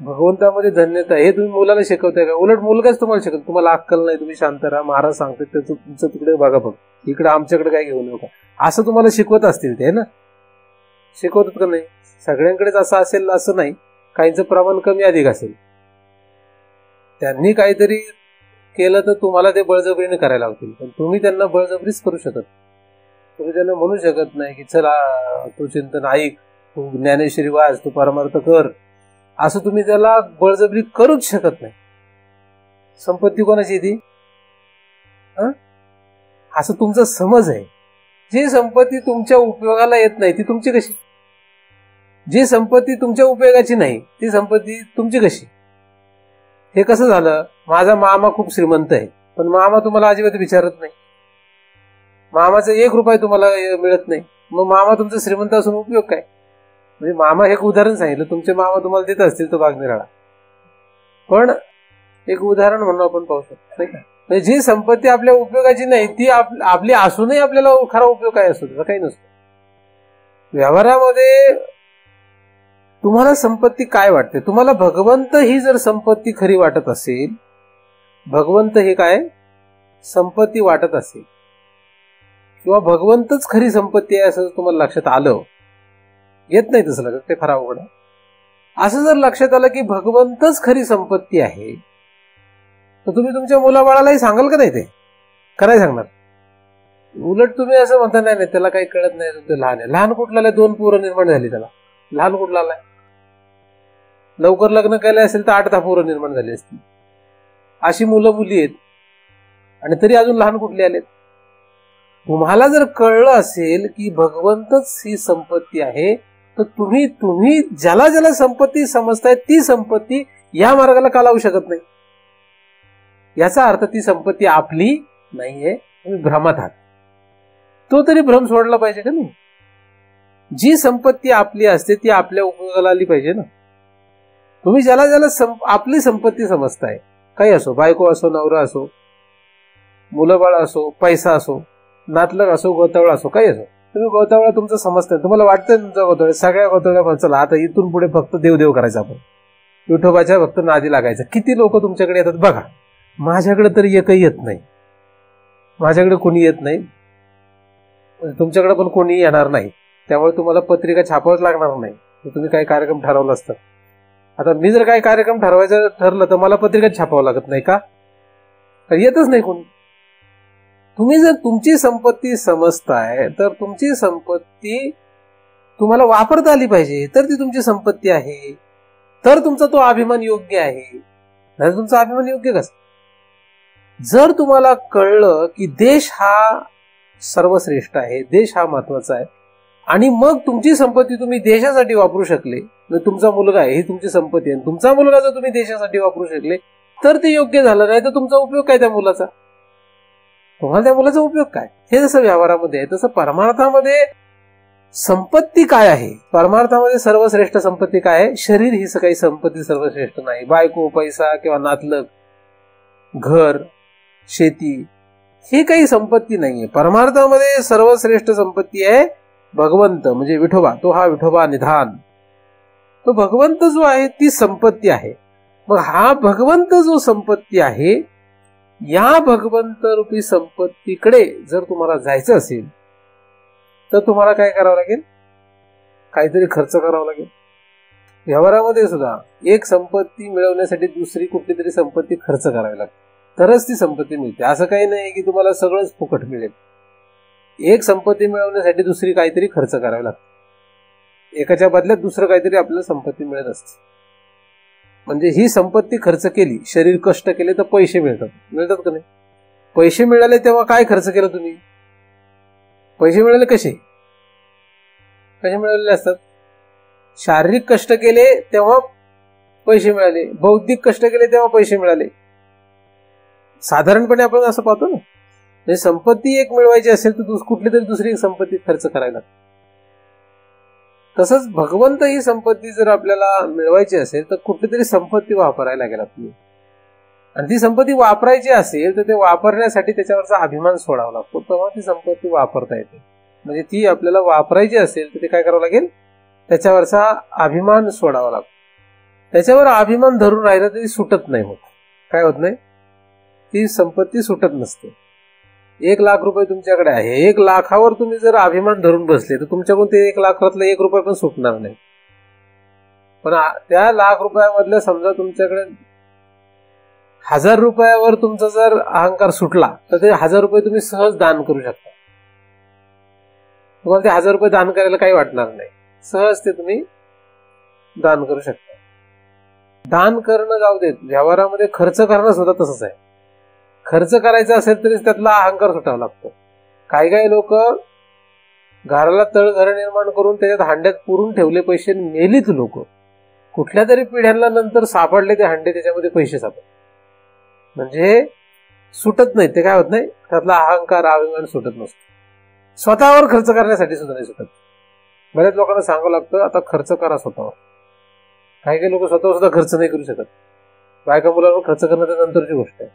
भगवंतामध्ये धन्यता आहे, हे तुम्ही मुलाला शिकवताय का? उलट मुलगाच तुम्हाला शिकवतो, तुम्हाला अक्कल नाही, तुम्ही शांत राहा, महाराज सांगते त्याचं तुमचं तिकडे बघा, बघ इकडे आमच्याकडे काय घेऊ नका, असं तुम्हाला शिकवत असतील ते ना? शिकवतात का नाही? सगळ्यांकडेच असं असेल असं नाही, काहींचं प्रमाण कमी अधिक असेल. त्यांनी काहीतरी केलं तर तुम्हाला ते बळजबरीने करायला लावतील, पण तुम्ही त्यांना बळजबरीच करू शकत. तुम्ही त्यांना म्हणू शकत नाही की चला तू चिंतन ऐक, तू ज्ञानेश्वरी वाच, तू परमार्थ कर, असं तुम्ही त्याला बळजबरी करूच शकत नाही. संपत्ती कोणाची ती? असं तुमचा समज आहे. जी संपत्ती तुमच्या उपयोगाला येत नाही ती तुमची कशी? जी संपत्ती तुमच्या उपयोगाची नाही ती संपत्ती तुमची कशी? हे कसं झालं? माझा मामा खूप श्रीमंत आहे, पण मामा तुम्हाला अजिबात विचारत नाही, मामाचा 1 रुपया तुम्हाला मिळत नाही, मग मामा तुमचा श्रीमंत असून उपयोग काय? म्हणजे मामा एक उदाहरण सांगितलं, तुमचे मामा तुम्हाला देत असतील तो भाग निराळा, पण एक उदाहरण म्हणून आपण पाहू शकतो नाही का? म्हणजे जी संपत्ती आपल्या उपयोगाची नाही ती आपली असूनही आपल्याला खरा उपयोग काय असतो त्याचा? काही नसतो. व्यवहारामध्ये तुम्हाला संपत्ती काय वाटते? तुम्हाला भगवंत ही जर संपत्ती खरी वाटत असेल, भगवंत हे काय संपत्ती वाटत असेल, किंवा भगवंतच खरी संपत्ती आहे असं तुम्हाला लक्षात आलं, येत नाही तसं लगत, ते फार अवघड आहे. असं जर लक्षात आलं की भगवंतच खरी संपत्ती आहे, तर तुम्ही तुमच्या मुलाबाळालाही सांगाल का नाही? ते काय सांगणार? उलट तुम्ही असं म्हणता नाही त्याला काही कळत नाही, तुमचं लहान आहे. लहान कुठला? 2 पोरं निर्माण झाली त्याला, लहान कुठला आलाय? लवकर लग्न केलं असेल तर 8-10 पोरं निर्माण झाली असतील. अशी मुलं मुली आहेत आणि तरी अजून लहान कुठले आलेत? तुम्हाला जर कळलं असेल की भगवंतच ही संपत्ती आहे, तर तुम्ही ज्याला ज्याला संपत्ती समजताय ती संपत्ती या मार्गाला का लावू शकत नाही? याचा अर्थ ती संपत्ती आपली नाहीये, तुम्ही भ्रमात आहात. तो तरी भ्रम सोडला पाहिजे का नाही? जी संपत्ती आपली असते ती आपल्या उपयोगाला आली पाहिजे ना. तुम्ही ज्याला ज्याला आपली संपत्ती समजताय, काही असो, बायको असो, नवरा असो, मुलं बाळ असो, पैसा असो, नातलग असो, गोतावळा असो, काही असो, तुम्ही गोतावळा तुमचं समजताय, तुम्हाला वाटतंय तुमचा गोतावळा, सगळ्या गोतावळ्या चला आता इथून पुढे फक्त देवदेव करायचं, आपण विठोबाच्या फक्त नादी लागायचं. किती लोक तुमच्याकडे येतात बघा. माझ्याकडे तर एकही येत नाही, माझ्याकडे कोणी येत नाही, तुमच्याकडे पण कोणी येणार नाही, त्यामुळे तुम्हाला पत्रिका छापावच लागणार नाही. तुम्ही काही कार्यक्रम ठरवला असतं. आता मी जर काही कार्यक्रम ठरवायचं ठरलं तर मला पत्रिका छापावं लागत नाही का? येतच नाही कोणी. तुम्ही जर तुमची संपत्ती समजताय तर तुमची संपत्ती तुम्हाला वापरता आली पाहिजे, तर ती तुमची संपत्ती आहे, तर तुमचा तो अभिमान योग्य आहे. नाही तुमचा अभिमान योग्य कसा? जर तुम्हाला कळलं की देश हा सर्वश्रेष्ठ आहे, देश हा महत्वाचा आहे, आणि मग तुमची संपत्ती तुम्ही देशासाठी वापरू शकले, तुमचा मुलगा आहे ही तुमची संपत्ती आहे, तुमचा मुलगा जर तुम्ही देशासाठी वापरू शकले तर ते योग्य झालं. नाही तर तुमचा उपयोग काय त्या मुलाचा, तुम्हाला त्या मुलाचा उपयोग काय. हे जसं व्यवहारामध्ये आहे तसं परमार्थामध्ये संपत्ती काय आहे. परमार्थामध्ये सर्वश्रेष्ठ संपत्ती काय आहे. शरीर ही काही संपत्ती सर्वश्रेष्ठ नाही. बायको, पैसा किंवा नातलग, घर, शेती हे काही संपत्ती नाहीये. परमार्थामध्ये सर्वश्रेष्ठ संपत्ती आहे भगवंत, म्हणजे विठोबा. तो हा विठोबा निधान, तो भगवंत जो आहे ती संपत्ती आहे. मग हा भगवंत जो संपत्ती आहे, या भगवंत रूपी संपत्तीकडे जर तुम्हाला जायचं असेल तर तुम्हाला काय करावं लागेल, काहीतरी खर्च करावा लागेल. व्यवहारामध्ये सुद्धा एक संपत्ती मिळवण्यासाठी दुसरी कुठली तरी संपत्ती खर्च करावी लागते, तरच ती संपत्ती मिळते. असं काही नाही की तुम्हाला सगळंच फुकट मिळेल. एक संपत्ती मिळवण्यासाठी दुसरी काहीतरी खर्च करावी लागते, एकाच्या बदल्यात दुसरं काहीतरी आपल्याला संपत्ती मिळत असते. म्हणजे ही संपत्ती खर्च केली, शरीर कष्ट केले तर पैसे मिळतात का नाही. पैसे मिळाले तेव्हा काय खर्च केला तुम्ही, पैसे मिळाले कसे मिळालेले असतात. शारीरिक कष्ट केले तेव्हा पैसे मिळाले, बौद्धिक कष्ट केले तेव्हा पैसे मिळाले. साधारणपणे आपण असं पाहतो ना. म्हणजे संपत्ती एक मिळवायची असेल तर कुठली तरी दुसरी एक संपत्ती खर्च करायला. तसंच भगवंत ही संपत्ती जर आपल्याला मिळवायची असेल तर कुठली तरी संपत्ती वापरायला लागेल आपली. आणि ती संपत्ती वापरायची असेल तर ते वापरण्यासाठी त्याच्यावरचा अभिमान सोडावा लागतो, तेव्हा ती संपत्ती वापरता येते. म्हणजे ती आपल्याला वापरायची असेल तर ते काय करावं लागेल, त्याच्यावरचा अभिमान सोडावा लागतो. त्याच्यावर अभिमान धरून राहिलं तरी सुटत नाही. होत काय होत नाही, ती संपत्ती सुटत नसते. 1 लाख रुपये तुमच्याकडे आहे, 1 लाखावर तुम्ही जर अभिमान धरून बसले तर तुमच्याकडून ते 1 लाखातलं 1 रुपया पण सुटणार नाही. पण त्या लाख रुपयामधल्या समजा तुमच्याकडे 1000 रुपयावर तुमचा जर अहंकार सुटला तर ते 1000 रुपये तुम्ही सहज दान करू शकता. तुम्हाला ते 1000 रुपये दान करायला काही वाटणार नाही, सहज ते तुम्ही दान करू शकता. दान करणं जाऊ देत, व्यवहारामध्ये खर्च करणं सुद्धा तसंच आहे. खर्च करायचा असेल तरी त्यातला अहंकार सुटावा लागतो. काही लोक घराला तळघर निर्माण करून त्याच्यात हांड्यात पुरून ठेवले पैसे, नेलीत लोक. कुठल्या तरी पिढ्यांना नंतर सापडले ते हांडे, त्याच्यामध्ये पैसे सापडले. म्हणजे सुटत नाही, ते काय होत नाही, त्यातला अहंकार अभिमान सुटत नसतो. स्वतःवर खर्च करण्यासाठी सुद्धा नाही सुटत. बऱ्याच लोकांना सांगावं लागतं आता खर्च करा स्वतःवर. काही लोक स्वतःवर सुद्धा खर्च नाही करू शकत. बायका मुलांवर खर्च करणं तर नंतरची गोष्ट आहे.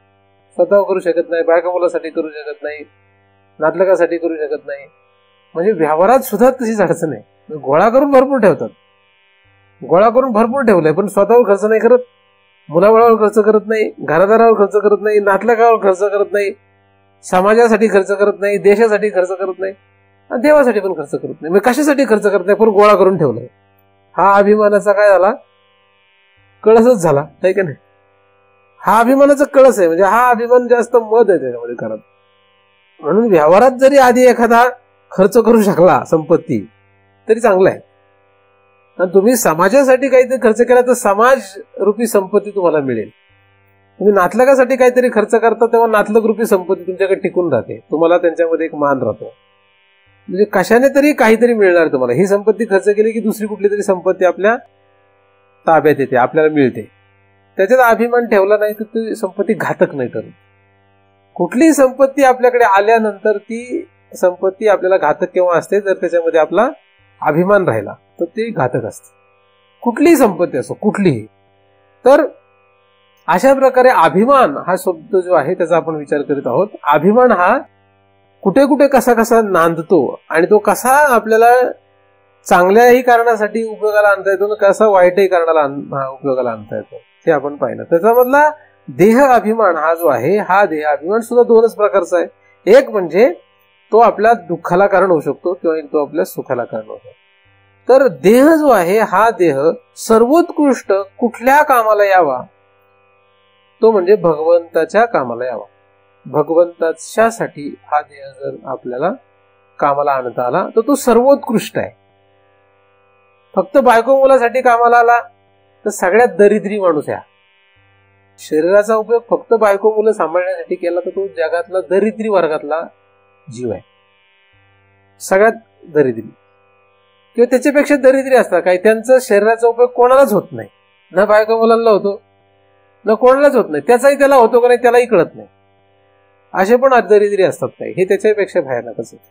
स्वतः करू शकत नाही, बायका मुलासाठी करू शकत नाही, नातलगासाठी करू शकत नाही. म्हणजे व्यवहारात सुद्धा तशीच अडचण आहे. गोळा करून भरपूर ठेवतात, गोळा करून भरपूर ठेवलंय पण स्वतःवर खर्च नाही करत, मुलाबाळावर खर्च करत नाही, घरादारावर खर्च करत नाही, नातलगावर खर्च करत नाही, समाजासाठी खर्च करत नाही, देशासाठी खर्च करत नाही, देवासाठी पण खर्च करत नाही. कशासाठी खर्च करत नाही, पण गोळा करून ठेवलाय. हा अभिमानाचा काय झाला, कळसच झाला, नाही का नाही. हा अभिमानाचा कळस आहे. म्हणजे हा अभिमान जास्त मत आहे त्याच्यामध्ये करत. म्हणून व्यवहारात जरी आधी एखादा खर्च करू शकला संपत्ती तरी चांगला आहे. आणि तुम्ही समाजासाठी काहीतरी खर्च केला तर समाज रूपी संपत्ती तुम्हाला मिळेल. तुम्ही नातलगासाठी काहीतरी खर्च करता तेव्हा नातलग रूपी संपत्ती तुमच्याकडे टिकून राहते, तुम्हाला त्यांच्यामध्ये एक मान राहतो. म्हणजे कशाने तरी काहीतरी मिळणार तुम्हाला. ही संपत्ती खर्च केली की दुसरी कुठली तरी संपत्ती आपल्या ताब्यात येते, आपल्याला मिळते. त्याच्यात अभिमान ठेवला नाही तर ती संपत्ती घातक नाही ठरत. कुठलीही संपत्ती आपल्याकडे आल्यानंतर ती संपत्ती आपल्याला घातक केव्हा असते, जर त्याच्यामध्ये आपला अभिमान राहिला तर ती घातक असते. कुठलीही संपत्ती असो, कुठलीही. तर अशा प्रकारे अभिमान हा शब्द जो आहे त्याचा आपण विचार करीत आहोत. अभिमान हा कुठे कुठे कसा कसा नांदतो आणि तो कसा आपल्याला चांगल्याही कारणासाठी उपयोगाला आणता येतो, कसा वाईटही कारणाला उपयोगाला आणता येतो हे आपण पाहिलं. त्याच्यामधला देह अभिमान हा जो आहे, हा देह अभिमान सुद्धा 2च प्रकारचा आहे. एक म्हणजे तो आपल्या दुःखाला कारण होऊ शकतो किंवा तो आपल्या सुखाला कारण होऊ शकतो. तर देह जो आहे, हा देह सर्वोत्कृष्ट कुठल्या कामाला यावा, तो म्हणजे भगवंताच्या कामाला यावा. भगवंताच्यासाठी हा देह जर आपल्याला कामाला आणता आला तर तो सर्वोत्कृष्ट आहे. फक्त बायको मुलासाठी कामाला आला तर सगळ्यात दरिद्री माणूस आहे. शरीराचा उपयोग फक्त बायको मुलं सांभाळण्यासाठी केला तर तो जगातला दरिद्री वर्गातला जीव आहे, सगळ्यात दरिद्री. किंवा त्याच्यापेक्षा दरिद्री असतात काही, त्यांचा शरीराचा उपयोग कोणालाच होत नाही, ना बायका मुलांना होतो ना कोणालाच होत नाही, त्याचाही त्याला होतो का नाही त्यालाही कळत नाही, असे पण दरिद्री असतात काही. हे त्याच्यापेक्षा भयानकच आहे.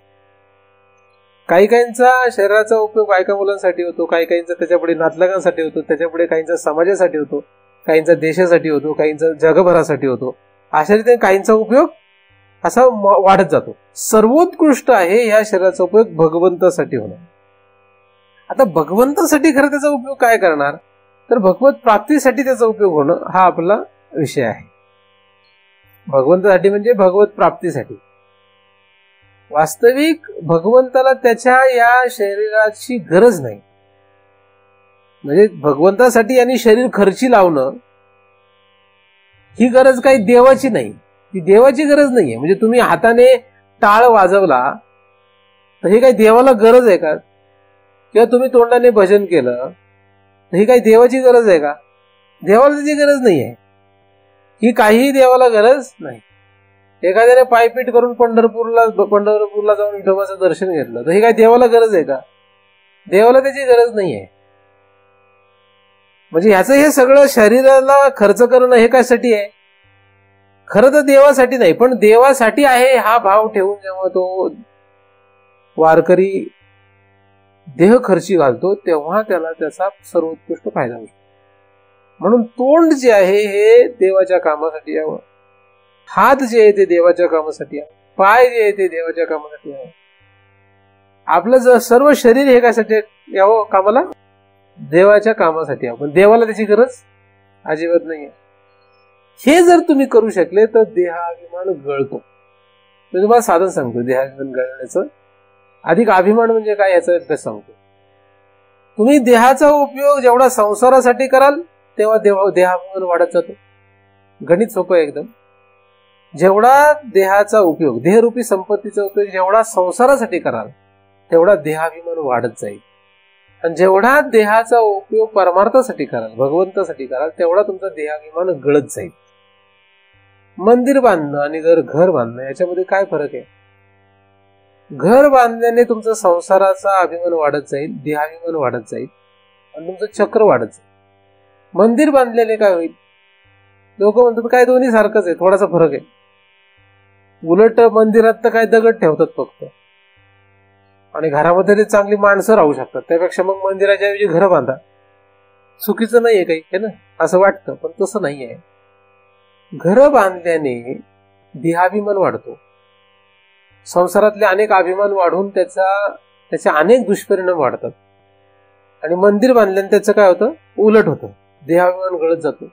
काही काहींचा शरीराचा उपयोग बायका मुलांसाठी होतो, काही काहींचा त्याच्यापुढे नातलगांसाठी होतो, त्याच्यापुढे काहींचा समाजासाठी होतो, काहींचा देशासाठी होतो, काहींचा जगभरासाठी होतो. अशा रीतीने काहींचा उपयोग असा वाढत जातो. सर्वोत्कृष्ट आहे ह्या शरीराचा उपयोग भगवंतासाठी होणं. आता भगवंतासाठी खरं त्याचा उपयोग काय करणार, तर भगवत प्राप्तीसाठी त्याचा उपयोग होणं हा आपला विषय आहे. भगवंतासाठी म्हणजे भगवत प्राप्तीसाठी. वास्तविक भगवंताला त्याच्या या शरीराची गरज नाही. म्हणजे भगवंतासाठी यांनी शरीर खर्ची लावणं ही गरज काही देवाची नाही, ती देवाची गरज नाहीये. म्हणजे तुम्ही हाताने टाळ वाजवला तर हे काही देवाला गरज आहे का, किंवा तुम्ही तोंडाने भजन केलं तर ही काही देवाची गरज आहे का, देवाला त्याची गरज नाहीये. ही काहीही देवाला गरज नाही. एखाद्याने पायपीट करून पंढरपूरला जाऊन विठोबाचं दर्शन घेतलं तर हे काही देवाला गरज आहे का, देवाला त्याची गरज नाहीये. म्हणजे ह्याचं हे सगळं शरीराला खर्च करणं हे कशासाठी आहे, खरं तर देवासाठी नाही, पण देवासाठी आहे हा भाव ठेवून जेव्हा तो वारकरी देह खर्ची घालतो तेव्हा त्याला त्याचा सर्वोत्कृष्ट फायदा होतो. म्हणून तोंड जे आहे हे देवाच्या कामासाठी यावं, हात जे आहे ते देवाच्या कामासाठी यावं, पाय जे आहे ते देवाच्या कामासाठी यावं, आपलं सर्व शरीर हे कशासाठी यावं कामाला, देवाच्या कामासाठी यावं. पण देवाला त्याची गरज अजिबात नाहीये. हे जर तुम्ही करू शकले तर देहाभिमान गळतो. मी तुम्हाला साधन सांगतो देहाभिमान गळण्याचं. अधिक अभिमान म्हणजे काय याचा अभ्यास सांगतो. तुम्ही देहाचा उपयोग जेवढा संसारासाठी कराल तेव्हा देहाभिमान वाढत जातो. गणित सोपं आहे एकदम. जेवढा देहाचा उपयोग, देहरूपी संपत्तीचा उपयोग जेवढा संसारासाठी कराल तेवढा देहाभिमान वाढत जाईल. आणि जेवढा देहाचा उपयोग परमार्थासाठी कराल, भगवंतासाठी कराल, तेवढा तुमचा देहाभिमान गळत जाईल. मंदिर बांधणं आणि जर घर बांधणं याच्यामध्ये काय फरक आहे. घर बांधण्याने तुमचा संसाराचा अभिमान वाढत जाईल, देहाभिमान वाढत जाईल आणि तुमचं चक्र वाढत जाईल. मंदिर बांधल्याने काय होईल, लोक म्हणतात काय दोन्ही सारखंच आहे, थोडासा फरक आहे. उलट मंदिरात तर काय दगड ठेवतात फक्त, आणि घरामध्ये चांगली माणसं राहू शकतात. त्यापेक्षा मग मंदिराच्या ऐवजी घर बांधा, चुकीचं नाहीये काही, है ना, असं वाटतं, पण तसं नाही आहे. घर बांधल्याने देहाभिमान वाढतो, संसारातले अनेक अभिमान वाढून त्याचे अनेक दुष्परिणाम वाढतात. आणि मंदिर बांधल्याने त्याचं काय होतं, उलट होतं, देहाभिमान गळत जातो,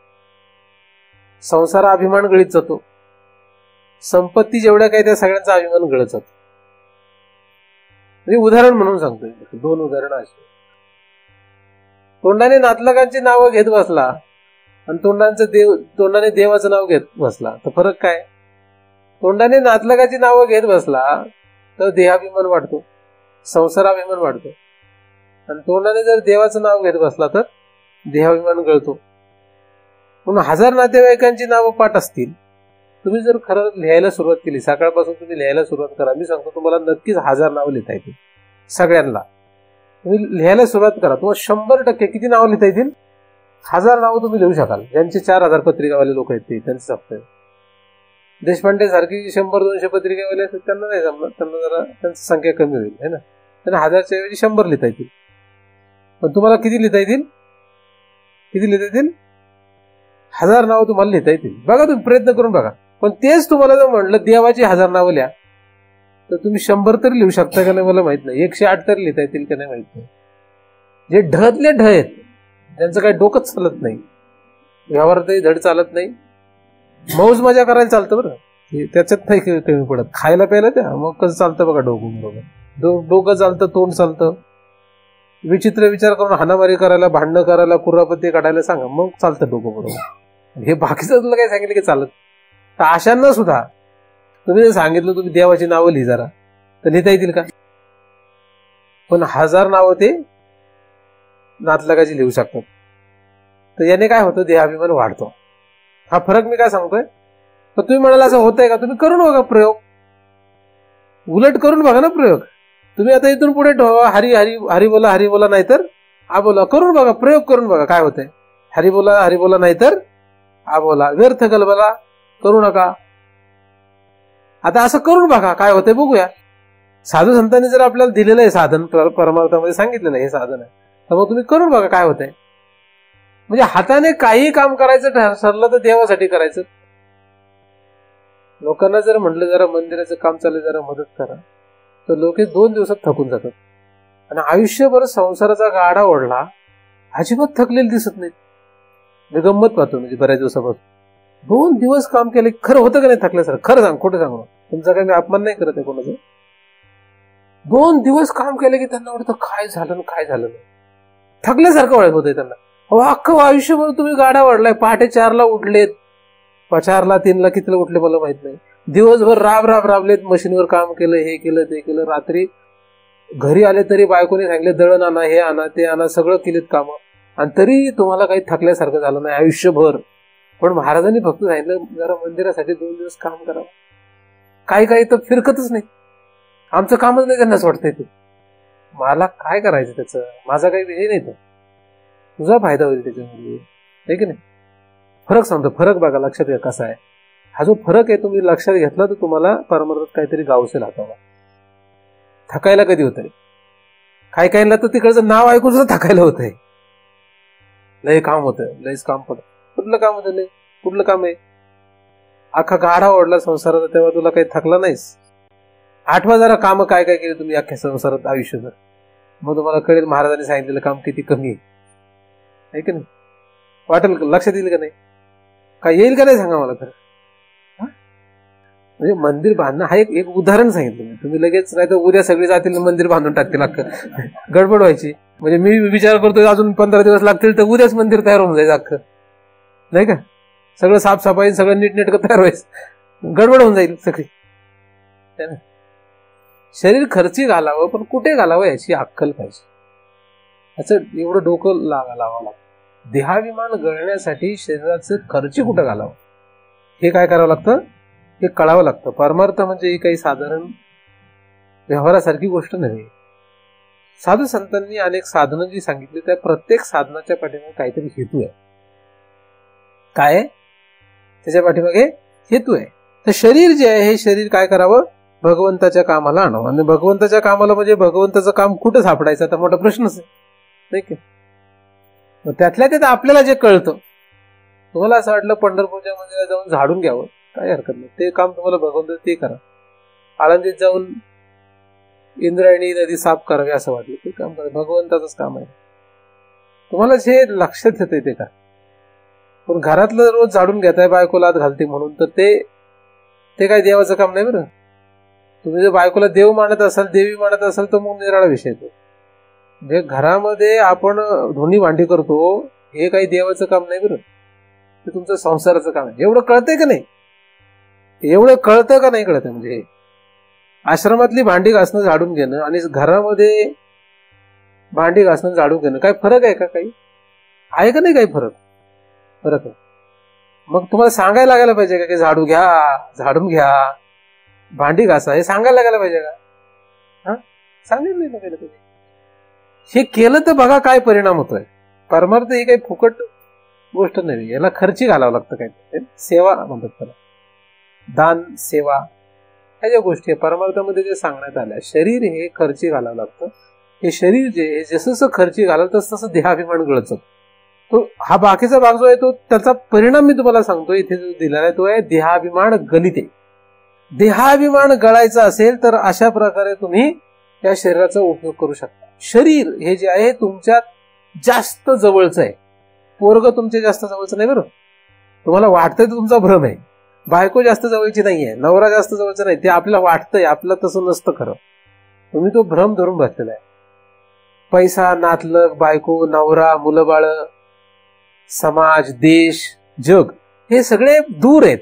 संसार अभिमान गळीत जातो, संपत्ती जेवढ्या काही त्या सगळ्यांचा अभिमान गळत जातो. म्हणजे उदाहरण म्हणून सांगतोय, 2 उदाहरणं अशी. तोंडाने नातलगांची नावं घेत बसला आणि तोंडाने देवाचं नाव घेत बसला तर फरक काय. तोंडाने नातलगाची नावं घेत बसला तर देहाभिमान वाढतो, संसाराभिमान वाढतो. आणि तोंडाने जर देवाचं नाव घेत बसला तर देहाभिमान गळतो. म्हणून 1000 नातेवाईकांची नावं पाठ असतील, तुम्ही जर खरं लिहायला सुरुवात केली, सकाळपासून तुम्ही लिहायला सुरुवात करा, मी सांगतो तुम्हाला नक्कीच 1000 नावं लिहिता येतील. सगळ्यांना तुम्ही लिहायला सुरुवात करा, तुम्हाला 100% किती नावं लिहिता येतील, 1000 नावं तुम्ही लिहू शकाल. ज्यांचे 4000 पत्रिकावाले लोक आहेत ते त्यांचं जमतंय. देशपांडे सारखी 100-200 पत्रिकावाले असतात त्यांना नाही जमणार, त्यांना जरा त्यांची संख्या कमी होईल, है ना. त्यांना 1000च्या ऐवजी 100 लिहिता येतील. पण तुम्हाला किती लिहिता येतील, 1000 नावं तुम्हाला लिहिता येतील. बघा तुम्ही प्रयत्न करून बघा. पण तेच तुम्हाला जर म्हटलं देवाची 1000 नावं लिहा तर तुम्ही 100 तरी लिहू शकता का नाही मला माहित नाही, 108 तरी लिहिता येतील का नाही माहित नाही. जे ढतले ढ आहेत, ज्यांचं काही डोकंच चालत नाही, व्यवहारातही धड चालत नाही, मौज मजा करायला चालतं बरं, त्याच्यात नाही कमी पडत, खायला प्यायला त्या मग कसं चालतं बघा. डोकं चालतं, तोंड चालतं, विचित्र विचार करून हाणामारी करायला, भांडणं करायला, कुर्रापत्ती काढायला सांगा, मग चालतं डोकं बरोबर. हे बाकीचं तुला काय सांगितलं की चालत. तर अशांना सुद्धा तुम्ही जर सांगितलं तुम्ही देवाची नावं लिही जरा तर लिहिता येतील का. पण 1000 नावं ते नातलगाची लिहू शकतात. तर याने काय होतं, देहाभिमान वाढतो. हा फरक मी काय सांगतोय. तर तुम्ही म्हणाला असं होतंय का, तुम्ही करून बघा प्रयोग, उलट करून बघा ना प्रयोग. तुम्ही आता इथून पुढे हरी हरी हरी बोला नाहीतर आ बोला करून बघा, प्रयोग करून बघा काय होतंय. हरी बोला नाहीतर आ बोला, व्यर्थ गलबला करू नका. आता असं करून बघा काय होतंय बघूया. साधू संतांनी जर आपल्याला दिलेलं आहे साधन, परमार्थामध्ये सांगितलेलं हे साधन आहे, तर मग तुम्ही करून बघा काय होतंय. म्हणजे हाताने काही काम करायचं ठरलं तर देवासाठी करायचं. लोकांना जर म्हटलं जरा मंदिराचं काम चालू जरा मदत करा, तर लोक 2 दिवसात थकून जातात. आणि आयुष्यभर संसाराचा गाडा ओढला अजिबात थकलेले दिसत नाहीत. मी गंमत पाहतो म्हणजे बऱ्याच दिवसापासून 2 दिवस काम केले, खरं होतं का नाही थकल्यासारखं? खरं सांग, खोटं सांगू, तुमचा काही मी अपमान नाही करत आहे कोणाचं. 2 दिवस काम केले की त्यांना वाटतं काय झालं नाही, थकल्यासारखं वाटत होतंय त्यांना. अख्खं आयुष्यभर तुम्ही गाडा वाढलाय, पहाटे 4ला उठलेत, 4ला 3ला कितीला उठले मला माहित नाही, दिवसभर राबलेत, मशीनवर काम केलं, हे केलं ते केलं, रात्री घरी आले तरी बायकोने सांगितले दळण आणा, हे आणा ते आणा, सगळं केलेत कामं, आणि तरी तुम्हाला काही थकल्यासारखं झालं नाही आयुष्यभर. पण महाराजांनी फक्त सांगितलं जरा मंदिरासाठी 2 दिवस काम करावं. काही तर फिरकतच नाही, आमचं कामच नाही त्यांनाच वाटतंय ते. मला काय करायचं त्याचं, माझा काही विषय नाही, तो तुझा फायदा होईल त्याच्यामध्ये, आहे की नाही. फरक सांगतो, फरक बघा, लक्षात घ्या कसा आहे हा जो फरक आहे. तुम्ही लक्षात घेतला तर तुम्हाला परमार्थात काहीतरी गावसेल हाताला. थकायला कधी होत आहे, काहींना तर तिकडचं नाव ऐकून सुद्धा थकायला होत आहे. लय काम होतं, लयच काम पडत. कुठलं काम होतं, लय कुठलं काम आहे? अख्खा गाडा ओढला संसाराचा, तेव्हा तुला काही थकला नाहीस. आठवा जरा काम काय काय केली तुम्ही अख्ख्या संसारात आयुष्यभर, मग तुम्हाला कळेल महाराजांनी सांगितलेलं काम किती कमी आहे की नाही. वाटेल, लक्षात येईल का नाही, काय येईल का नाही सांगा मला खरं. म्हणजे मंदिर बांधणं हा एक उदाहरण सांगितलं. तुम्ही लगेच नाही तर उद्या सगळे जातील मंदिर बांधून टाकतील, अख्खं गडबड व्हायची. म्हणजे मी विचार करतोय अजून 15 दिवस लागतील तर उद्याच मंदिर तयार होऊन जायचं अख्खं, नाही का. सगळं साफसफाई, सगळं नीटनेटकं तयार व्हायचं, गडबड होऊन जाईल सगळी. शरीर खर्ची घालावं, पण कुठे घालावं याची अक्कल पाहिजे. असं एवढं डोकं लावावं लागतं. देहाभिमान गळण्यासाठी शरीराचं खर्ची कुठं घालावं हे काय करावं लागतं, हे कळावं लागतं. परमार्थ म्हणजे ही काही साधारण व्यवहारासारखी गोष्ट नव्हे. साधू संतांनी अनेक साधनं जी सांगितली त्या प्रत्येक साधनाच्या पाठीमागे काहीतरी हेतू आहे. काय त्याच्या पाठीमागे हेतू आहे. तर शरीर जे आहे हे शरीर काय करावं, भगवंताच्या कामाला आणावं. आणि भगवंताच्या कामाला म्हणजे भगवंताचं काम कुठं सापडायचं आता मोठा प्रश्नच आहे, नाही का. त्यातल्या त्यात आपल्याला जे कळतं, तुम्हाला असं वाटलं पंढरपूरच्या मंदिरात जाऊन झाडून घ्यावं, काही हरकत नाही, ते काम तुम्हाला भगवंत ते करा. आळंदीत जाऊन इंद्रायणी नदी साफ करावी असं वाटलं, ते काम करा, भगवंताचंच काम आहे. तुम्हाला जे लक्षात येते ते का. पण घरातलं रोज झाडून घेताय, बायकोला आत घालते म्हणून, तर ते काय देवाचं काम नाही बरं. तुम्ही जर बायकोला देव मानत असाल, देवी मानत असाल, तर मग निराळा विषय येतो. म्हणजे घरामध्ये आपण धुणी भांडी करतो, हे काही देवाचं काम नाही बरं, ते तुमचं संसाराचं काम आहे. एवढं कळतंय का नाही, एवढं कळतं का नाही कळतं. म्हणजे आश्रमातली भांडी घासणं झाडून घेणं आणि घरामध्ये भांडी घासणं झाडून घेणं काय फरक आहे का, काही आहे का नाही, काही फरक आहे. मग तुम्हाला सांगायला लागायला पाहिजे का की झाडून घ्या भांडी घासा, हे सांगायला लागायला पाहिजे का. हा, सांगायला नाही लागायला पाहिजे. हे केलं तर बघा काय परिणाम होतोय. परमार्थ ही काही फुकट गोष्ट नाही, याला खर्ची घालावं लागतं. काय सेवा म्हणतात त्याला, दान सेवा, ह्या ज्या गोष्टी आहे परमार्थामध्ये जे सांगण्यात आल्या, शरीर हे खर्ची घालावं लागतं. हे शरीर जे जसं खर्ची घालाल तसं देहाभिमान गळत. तो हा बाकीचा भाग जो आहे तो त्याचा परिणाम मी तुम्हाला सांगतो इथे जो दिलेला आहे, तो आहे देहाभिमान गलिते. देहाभिमान गळायचा असेल तर अशा प्रकारे तुम्ही या शरीराचा उपयोग करू शकता. शरीर हे जे आहे तुमच्या जास्त जवळचं आहे, पोरग तुमच्या जास्त जवळचं नाही बरं. तुम्हाला वाटतंय तुमचा भ्रम आहे. बायको जास्त जवळची नाहीये, नवरा जास्त जवळचा नाही, ते आपल्याला वाटतंय, आपल्याला तसं नसतं खरं. तुम्ही तो भ्रम धरून बसलेला आहे. पैसा, नातलग, बायको, नवरा, मुलं बाळ, समाज, देश, जग हे सगळे दूर आहेत.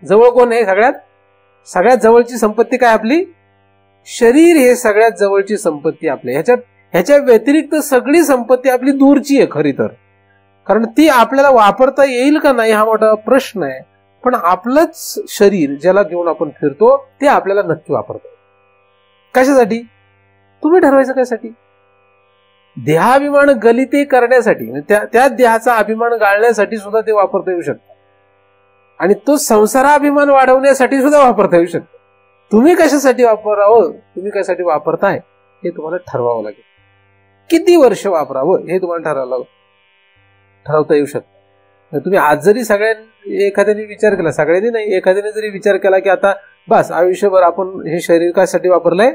जवळ कोण आहे? सगळ्यात जवळची संपत्ती काय आपली? शरीर हे सगळ्यात जवळची संपत्ती आपली. ह्याच्या व्यतिरिक्त सगळी संपत्ती आपली दूरची आहे खरी तर. कारण ती आपल्याला वापरता येईल का नाही हा मोठा प्रश्न आहे. पण आपलंच शरीर ज्याला घेऊन आपण फिरतो ते आपल्याला नक्की वापरतो. कशासाठी? तुम्ही ठरवायचं कशासाठी? देहाभिमान गलिते करण्यासाठी, त्या देहाचा अभिमान गाळण्यासाठी सुद्धा ते वापरता येऊ शकतं आणि तो संसाराभिमान वाढवण्यासाठी सुद्धा वापरता येऊ शकतो. तुम्ही कशासाठी वापरावं, तुम्ही कशासाठी वापरताय हे तुम्हाला ठरवावं लागेल. किती वर्ष वापरावं हे तुम्हाला ठरवता येऊ शकतं. तुम्ही आज जरी एखाद्याने विचार केला, सगळ्यांनी नाही, एखाद्याने जरी विचार केला की आता बस आयुष्यभर आपण हे शरीर कशासाठी वापरलंय,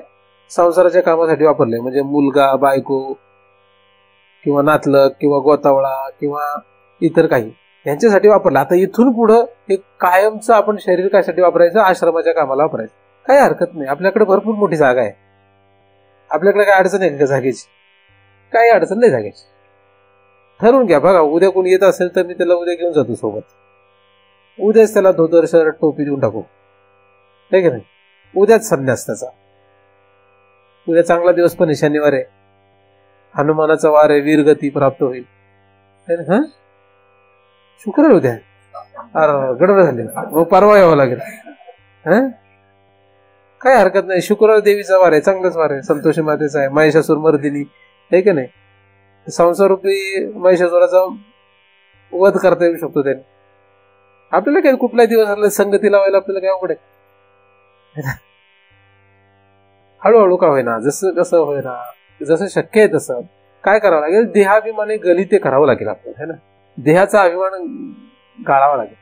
संसाराच्या कामासाठी वापरलंय, म्हणजे मुलगा, बायको किंवा नातलग किंवा गोतावळा किंवा इतर काही यांच्यासाठी वापरलं. आता इथून पुढं हे कायमचं आपण शरीर कशासाठी वापरायचं, आश्रमाच्या कामाला वापरायचं. काही हरकत नाही, आपल्याकडे भरपूर मोठी जागा आहे, आपल्याकडे काय अडचण आहे का जागेची? काही अडचण नाही जागेची. ठरवून घ्या. बघा, उद्या कोणी येत असेल तर मी त्याला उद्या घेऊन जातो सोबत. उद्याच त्याला धोतर शर्ट टोपी देऊन टाकू, आहे की नाही? उद्याच संन्यास त्याचा. उद्या चांगला दिवस पण आहे, शनिवार आहे, हनुमानाचा वार आहे, वीरगती प्राप्त होईल. शुक्र उद्या गडबड झाली, मग परवा यावं लागेल. काही हरकत नाही, शुक्रवार देवीचा वार आहे, चांगलाच वार आहे, संतोषी मातेचा आहे, महिषासूर मर्दिनी, आहे की नाही? संसार रूपी महिषासुराचा वध करता येऊ शकतो त्याने. आपल्याला काही कुठलाही दिवस असला संगती लावायला आपल्याला काय अवघड आहे? हळूहळू का होईना, जसं कसं होईना, जसं शक्य आहे तसं काय करावं लागेल, देहाभिमाने गलिते करावं लागेल आपल्याला, है ना? देहाचा अभिमान गाळावा लागेल.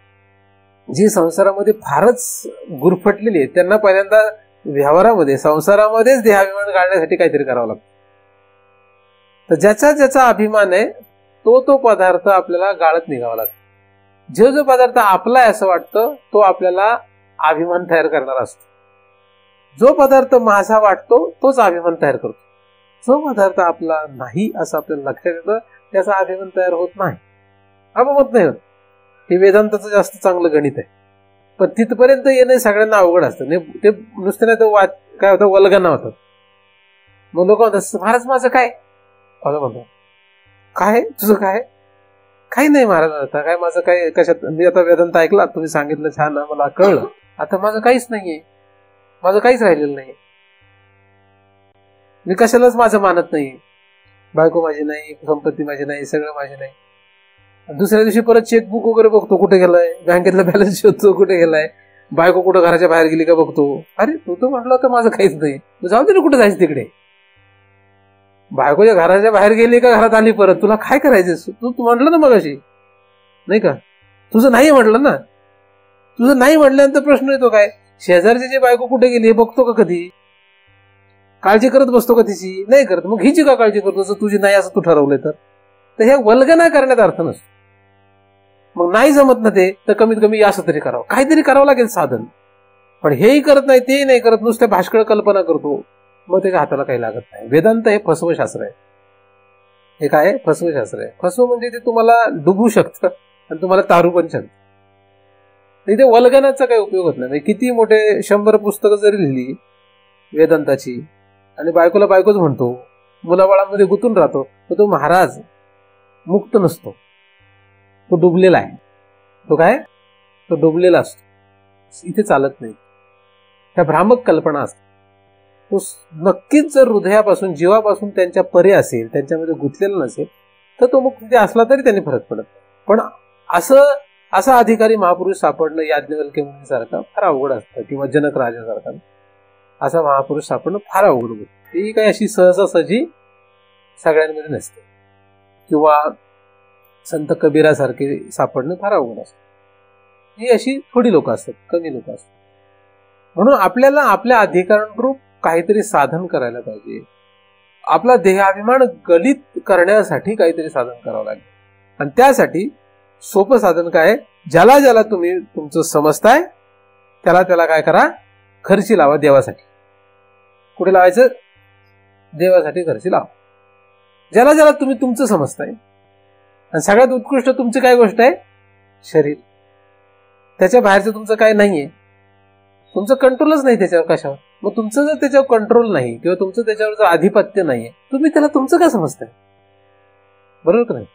जी संसारामध्ये फारच गुरफटलेली आहे त्यांना पहिल्यांदा व्यवहारामध्ये, संसारामध्येच देहाभिमान गाळण्यासाठी काहीतरी करावं लागतं. तर ज्याचा अभिमान आहे तो पदार्थ आपल्याला गाळत निघावा लागतो. जो पदार्थ आपला आहे असं वाटतं तो आपल्याला अभिमान तयार करणारा असतो. जो पदार्थ माझा वाटतो तोच अभिमान तयार करतो. जो पदार्थ आपला नाही असं आपल्याला लक्षात येतं त्याचा अभिमान तयार होत नाही, अभिमत नाही होत. हे वेदांताचं जास्त चांगलं गणित आहे. पण तिथपर्यंत येणं सगळ्यांना अवघड असतं. ते नुसतं नाही तर काय होतं, वल्गना होतं. मग लोक म्हणतात महाराज माझं काय, म्हणतो काय तुझं काय, काही नाही महाराज, आता काय माझं काय, कशात मी आता वेदांत ऐकला, तुम्ही सांगितलं छान, मला कळलं, आता माझं काहीच नाहीये, माझं काहीच राहिलेलं नाही, मी कशालाच माझं मानत नाही, बायको माझी नाही, संपत्ती माझी नाही, सगळं माझी नाही. दुसऱ्या दिवशी परत चेकबुक वगैरे बघतो कुठे गेलाय, बँकेतला बॅलन्स शोधतो कुठे गेलाय, बायको कुठं घराच्या बाहेर गेली का बघतो. अरे तू तर म्हटलं तर माझं काहीच नाही, जाऊ दे ना, कुठं जायचं तिकडे. बायकोच्या घराच्या बाहेर गेली का घरात आली परत, तुला काय करायचं? तू म्हटलं ना मगाशी, नाही का, तुझं नाही म्हटलं ना. तुझं नाही म्हटल्यानंतर प्रश्न येतो काय, शेजारची जी बायको कुठे गेली हे बघतो का कधी, काळजी करत बसतो का तिची? नाही करत. मग हिची का काळजी करतो जर तुझी नाही असं तू ठरवलंय तर हे वल्गना करण्यात अर्थ नसतो. मग नाही जमत ना ते, तर कमीत कमी असं तरी करावं, काहीतरी करावं लागेल साधन. पण हेही करत नाही, तेही नाही करत, नुसत्या भाष्कळ कल्पना करतो, मग त्याच्या हाताला काही लागत नाही. वेदांत हे फसवशास्त्र आहे. हे काय आहे? फसवशास्त्र आहे. फसव म्हणजे ते तुम्हाला डुबू शकतं आणि तुम्हाला तारू पण शकतं. इथे वल्गनाचा काही उपयोग होत नाही. किती मोठे 100 पुस्तकं जरी लिहिली वेदांताची आणि बायकोला बायकोच म्हणतो, मुलाबाळांमध्ये गुंतून राहतो, तर तो महाराज मुक्त नसतो, तो डुबलेला आहे. तो काय? तो डुबलेला असतो. इथे चालत नाही. त्या भ्रामक कल्पना असतात. तो नक्कीच जर हृदयापासून, जीवापासून त्यांच्या परे असेल, त्यांच्यामध्ये गुंतलेला नसेल, तर तो मुक्त तिथे असला तरी त्यांनी फरक पडत. पण असा अधिकारी महापुरुष सापडणं याज्ञवल्क्य मुनीसारखा फार अवघड असतं, किंवा जनक राजासारखा असा महापुरुष सापडणं फार अवघड होतं. ही काही अशी सहजासहजी सगळ्यांमध्ये नसते, किंवा संत कबीरासारखे सापडणं फार अवघड असतं. ही अशी थोडी लोक असतात, कमी लोक असतात. म्हणून आपल्याला आपल्या अधिकारानुरूप काहीतरी साधन करायला पाहिजे. आपला देहाभिमान गलित करण्यासाठी काहीतरी साधन करावं लागेल. आणि त्यासाठी सोपं साधन काय? ज्याला ज्याला तुम्ही तुमचं समजताय त्याला काय करा? खर्ची लावा देवासाठी. कुठे लावायचं? देवासाठी खर्ची लावा. ज्याला ज्याला तुम्ही तुमचं समजताय, आणि सगळ्यात उत्कृष्ट तुमची काय गोष्ट आहे? शरीर. त्याच्या बाहेरचं तुमचं काय नाहीये, तुमचं कंट्रोलच नाही त्याच्यावर. कशावर? मग तुमचं जर त्याच्यावर कंट्रोल नाही, किंवा तुमचं त्याच्यावर जर आधिपत्य नाहीये, तुम्ही त्याला तुमचं काय समजताय? बरोबर का नाही?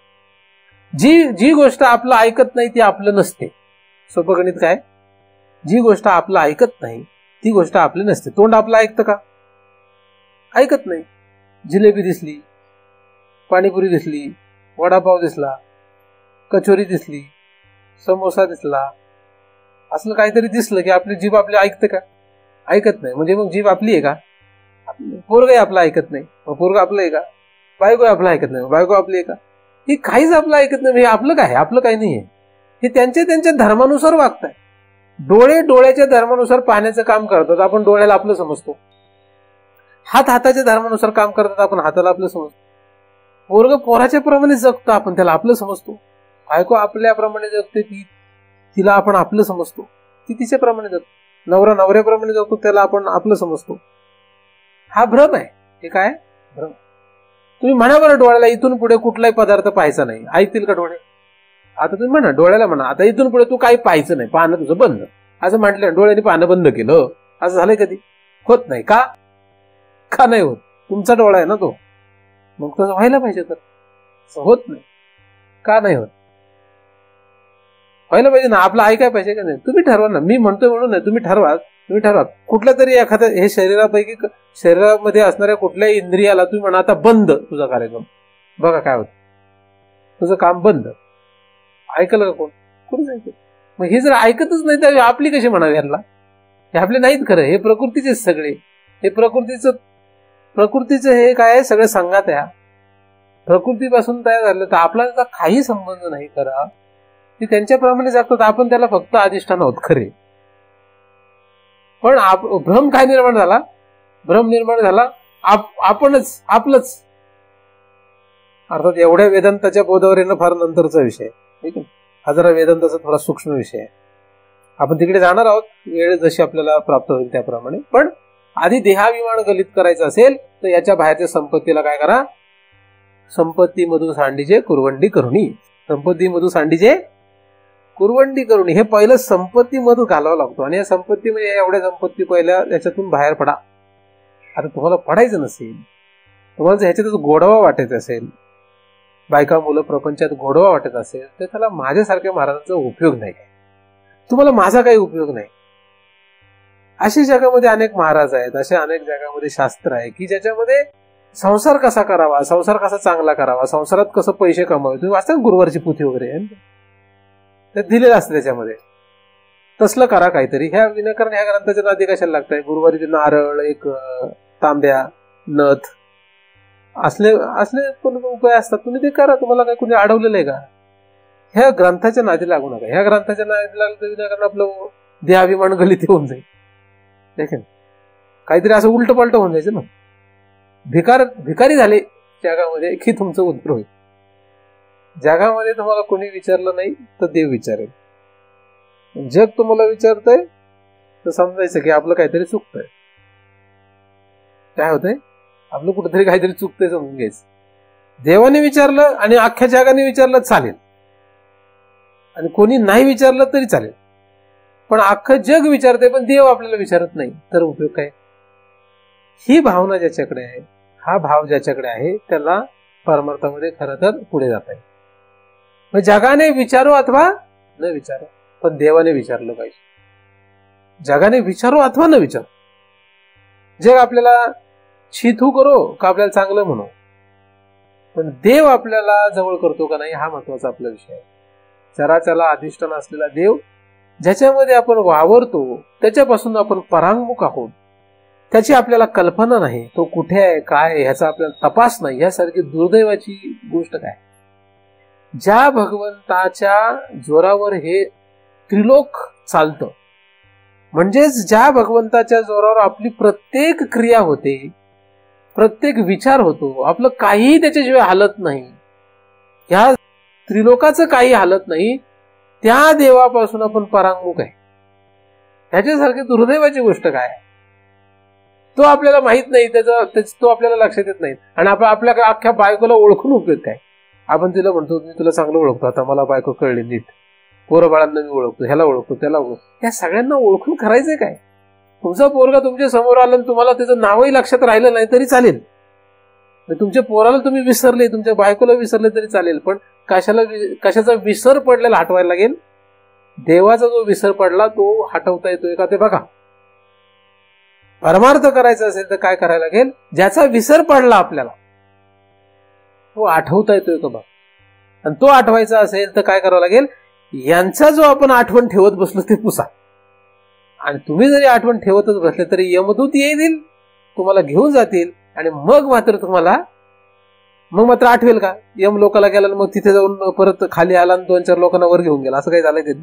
जी गोष्ट आपलं ऐकत नाही ती आपलं नसते. सोपं गणित काय? जी गोष्ट आपलं ऐकत नाही ती गोष्ट आपली नसते. तोंड आपलं ऐकतं का? ऐकत नाही. जिलेबी दिसली, पाणीपुरी दिसली, वडापाव दिसला, कचोरी दिसली, समोसा दिसला, असलं काहीतरी दिसलं की आपली जीभ आपली ऐकते का? ऐकत नाही. म्हणजे मग जीभ आपली आहे का? पोरग आपलं ऐकत नाही. मग पोरग आपलं आहे का? बायको आपलं ऐकत नाही. बायको आपली आहे का? हे काहीच आपलं ऐकत नाही. आपलं काय? आपलं काही नाहीये. हे त्यांच्या धर्मानुसार वागताय. डोळे डोळ्याच्या धर्मानुसार पाहण्याचं काम करतात, आपण डोळ्याला आपलं समजतो. हात हाताच्या धर्मानुसार काम करतात, आपण हाताला आपलं समजतो. पोरग पोराच्या प्रमाणे जगतो, आपण त्याला आपलं समजतो. बायको आपल्याप्रमाणे जगते, तिला आपण आपलं समजतो. ती तिच्याप्रमाणे जगतो. नवरा नवऱ्याप्रमाणे जगतो, त्याला आपण आपलं समजतो. हा भ्रम आहे. हे काय भ्रम? तुम्ही म्हणा बरं डोळ्याला इथून पुढे कुठलाही पदार्थ पाहायचा नाही, ऐकतील का डोळे? आता तुम्ही म्हणा डोळ्याला, म्हणा आता इथून पुढे तू काही पाहायचं नाही, पाहणं तुझं बंद. असं म्हटलं, डोळ्याने पाहणं बंद केलं, असं झालंय कधी? होत नाही. का नाही होत? तुमचा डोळा आहे ना तो. मग तसं व्हायला पाहिजे. तर होत नाही. का नाही होत? व्हायला पाहिजे ना. आपलं ऐकाय पाहिजे का नाही? तुम्ही ठरवा ना. मी म्हणतोय म्हणून नाही, तुम्ही ठरवा. कुठल्या तरी एखाद्या हे शरीरापैकी, शरीरामध्ये असणाऱ्या कुठल्याही इंद्रियाला तुम्ही म्हणा आता बंद तुझा कार्यक्रम, बघा काय होत. तुझं काम बंद. ऐकलं का कोण? कोणीच ऐकत. मग हे जर ऐकतच नाही तर आपली कशी म्हणावी यांना? हे आपले नाहीत खरं, हे प्रकृतीचे सगळे. हे प्रकृतीचं हे काय आहे, सगळे संघात आहे. प्रकृतीपासून तयार झालं तर आपला त्याचा काही संबंध नाही. करा ते त्यांच्याप्रमाणे जगतात, आपण त्याला फक्त अधिष्ठान आहोत खरे. पण भ्रम काय निर्माण झाला? भ्रम निर्माण झाला आपणच, आपलंच. अर्थात एवढ्या वेदांताच्या बोधावर येणं फार नंतरचा विषय आहे. ठीक आहे, हा जरा वेदांताचा थोडा सूक्ष्म विषय आहे. आपण तिकडे जाणार आहोत, वेळ जशी आपल्याला प्राप्त होईल त्याप्रमाणे. पण आधी देहाभिमान गलित करायचा असेल तर याच्या बाहेरच्या संपत्तीला काय करा? संपत्ती मधू सांडीचे कुरवंडी करुणी. संपत्ती मधू सांडीचे कुरवंडी करुणी. हे पहिलं संपत्ती मधू घालावं लागतो. आणि या संपत्ती म्हणजे एवढ्या संपत्ती पहिल्या याच्यातून बाहेर पडा. आता तुम्हाला पडायचं नसेल, तुम्हाला ह्याच्यातच गोडवा वाटत असेल, बायका मुलं प्रपंचात गोडवा वाटत असेल, तर त्याला माझ्यासारख्या महाराजांचा उपयोग नाही. तुम्हाला माझा काही उपयोग नाही. अशी जगामध्ये अनेक महाराज आहेत, अशा अनेक जगामध्ये शास्त्र आहे की ज्याच्यामध्ये संसार कसा करावा, संसार कसा चांगला करावा, संसारात कसं पैसे कमावे. तुम्ही वाचता गुरुवारची पोथी वगैरे ते दिलेलं असतं त्याच्यामध्ये. तसलं करा काहीतरी. ह्या विनाकारण ह्या ग्रंथाच्या नादी कशाला लागताय? गुरुवारी नारळ, एक तांब्या, नथ असले उपाय असतात, तुम्ही ते करा. तुम्हाला काय कोणी अडवलेलं आहे का? ह्या ग्रंथाच्या नादी लागू नका. ह्या ग्रंथाच्या नादी लागलं तर विनाकारण आपलं देहाभिमान गलित होऊन जाईल. काहीतरी असं उलट पलट होऊन जायचं ना. भिकारी झाले जगामध्ये की तुमचं उद्धार होईल. जगामध्ये तुम्हाला कोणी विचारलं नाही तर देव विचारेल. जग तुम्हाला विचारतंय तर समजायचं की आपलं काहीतरी चुकतंय. काय होतंय? आपलं कुठेतरी काहीतरी चुकतंय समजून घ्यायचं. देवाने विचारलं आणि अख्ख्या जगाने विचारलं चालेल, आणि कोणी नाही विचारलं तरी चालेल. पण अख्खं जग विचारते पण देव आपल्याला विचारत नाही, तर उपयोग काय? ही भावना ज्याच्याकडे आहे, हा भाव ज्याच्याकडे आहे, त्याला परमार्थामध्ये खरं तर पुढे जाता येईल. मग जगाने विचारो अथवा न विचारो, पण देवाने विचारलं पाहिजे. जगाने विचारो अथवा न विचारो. जग आपल्याला छिथू करो का आपल्याला चांगलं म्हणू, पण देव आपल्याला जवळ करतो का नाही हा महत्वाचा आपला विषय आहे. चराचराला अधिष्ठान असलेला देव ज्याच्यामध्ये आपण वावरतो, त्याच्यापासून आपण परांगमुख आहोत, त्याची आपल्याला कल्पना नाही. तो कुठे आहे, काय आहे, ह्याचा आपल्याला तपास नाही. यासारखी दुर्दैवाची गोष्ट काय? ज्या भगवंताच्या जोरावर हे त्रिलोक चालतं, म्हणजेच ज्या भगवंताच्या जोरावर आपली प्रत्येक क्रिया होते, प्रत्येक विचार होतो, आपलं काहीही त्याच्याशिवाय हालत नाही, ह्या त्रिलोकाचं काही हालत नाही, त्या देवापासून आपण परांगमुख आहे. ह्याच्यासारखी दुर्दैवाची गोष्ट काय? तो आपल्याला माहित नाही, तो आपल्याला लक्षात येत नाही. आणि आपण आपल्या अख्ख्या बायकोला ओळखून उपयोग काय? आपण तिला म्हणतो मी तुला चांगलं ओळखतो, आता मला बायको कळली नीट, पोरं बाळांना मी ओळखतो, ह्याला ओळखतो, त्याला ओळखतो. या सगळ्यांना ओळखून करायचंय काय? तुमचा पोरगा तुमच्या समोर आला आणि तुम्हाला त्याचं नावही लक्षात राहिलं नाही तरी चालेल. तुमच्या पोराला तुम्ही विसरले, तुमच्या बायकोला विसरले तरी चालेल, पण कशाचा विसर पडलेला हटवायला लागेल. देवाचा जो विसर पडला तो हटवता येतोय का ते बघा. परमार्थ करायचा असेल तर काय करायला लागेल? ज्याचा विसर पडला आपल्याला, तो आठवता येतोय का बा. आणि तो आठवायचा असेल तर काय करावं लागेल, यांचा जो आपण आठवण ठेवत बसलो ते पुसा. आणि तुम्ही जरी आठवण ठेवतच बसले तरी यमदूत येईल, तुम्हाला घेऊन जातील, आणि मग मात्र आठवेल का. यम लोकाला गेला मग तिथे जाऊन परत खाली आला आणि 2-4 लोकांना वर घेऊन गेला, असं काही झालंय कधी?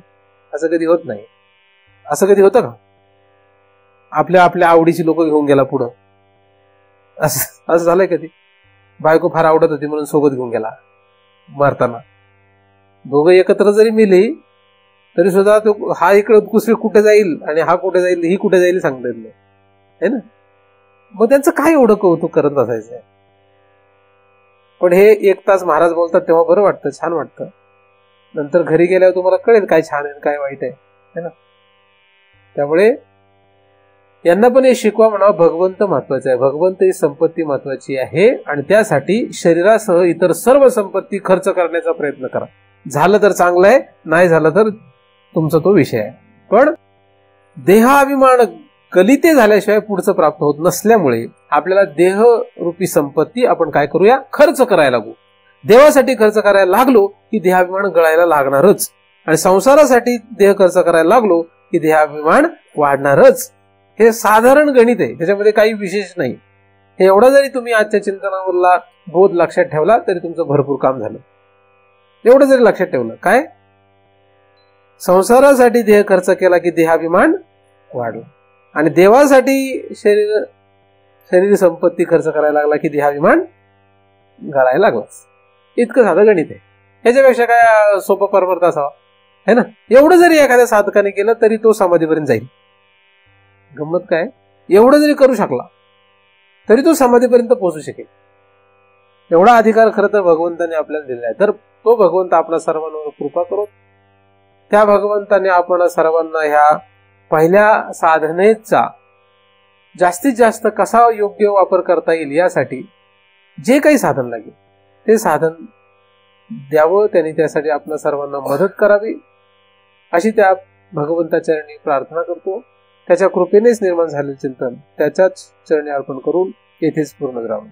असं कधी होत नाही. असं कधी होतं का? आपल्या आवडीची लोक घेऊन गेला पुढं, असं झालंय कधी? बायको फार आवडत होती म्हणून सोबत घेऊन गेला मारताना. दोघं एकत्र जरी मिली तरी सुद्धा तो हा इकडे कुठे जाईल आणि हा कुठे जाईल, ही कुठे जाईल सांगता येत नाही, है ना. मग त्यांचं काय एवढं कौतुक करत बसायचं. पण हे 1 तास महाराज बोलतात तेव्हा बरं वाटतं, छान वाटतं. नंतर घरी गेल्यावर तुम्हाला कळेल काय छान आहे काय वाईट आहे, है ना. त्यामुळे यांना पण हे शिकवा म्हणावं, भगवंत महत्वाचा आहे, भगवंत ही संपत्ती महत्वाची आहे, आणि त्यासाठी शरीरासह इतर सर्व संपत्ती खर्च करण्याचा प्रयत्न करा. झालं तर चांगलं आहे, नाही झालं तर तुमचा तो विषय आहे. पण देहाभिमान गलिते झाल्याशिवाय पुढचं प्राप्त होत नसल्यामुळे आपल्याला देहरूपी संपत्ती आपण काय करूया, खर्च करायला लागू. देवासाठी खर्च करायला लागलो की देहाभिमान गळायला लागणारच, आणि संसारासाठी देह खर्च करायला लागलो की देहाभिमान वाढणारच. हे साधारण गणित आहे, त्याच्यामध्ये काही विशेष नाही. हे एवढं जरी तुम्ही आजच्या चिंतनावरला बोध लक्षात ठेवला तरी तुमचं भरपूर काम झालं. एवढं जरी लक्षात ठेवलं, काय संसारासाठी देह खर्च केला की देहाभिमान वाढला, आणि देवासाठी शरीर संपत्ती खर्च करायला लागला की देहाभिमान गळायला लागलाच. इतकं साधं गणित आहे. ह्याच्यापेक्षा काय सोपं परमार्थ असावा, है ना. एवढं जरी एखाद्या साधकाने केलं तरी तो समाधीपर्यंत जाईल. गंमत काय, एवढं जरी करू शकला तरी तो समाधीपर्यंत पोहोचू शकेल. एवढा अधिकार खरं तर भगवंताने आपल्याला दिलेला आहे. तर तो भगवंत आपल्या सर्वांवर कृपा करो. त्या भगवंताने आपण सर्वांना ह्या पहिल्या साधनेचा जास्तीत जास्त कसा योग्य वापर करता येईल यासाठी जे काही साधन लागेल ते साधन द्यावं. त्यांनी त्यासाठी आपल्या सर्वांना मदत करावी अशी त्या भगवंताच्या चरणी प्रार्थना करतो. त्याच्या कृपेनेच निर्माण झालेले चिंतन त्याच्याच चरणी अर्पण करून येथेच पूर्ण राहू.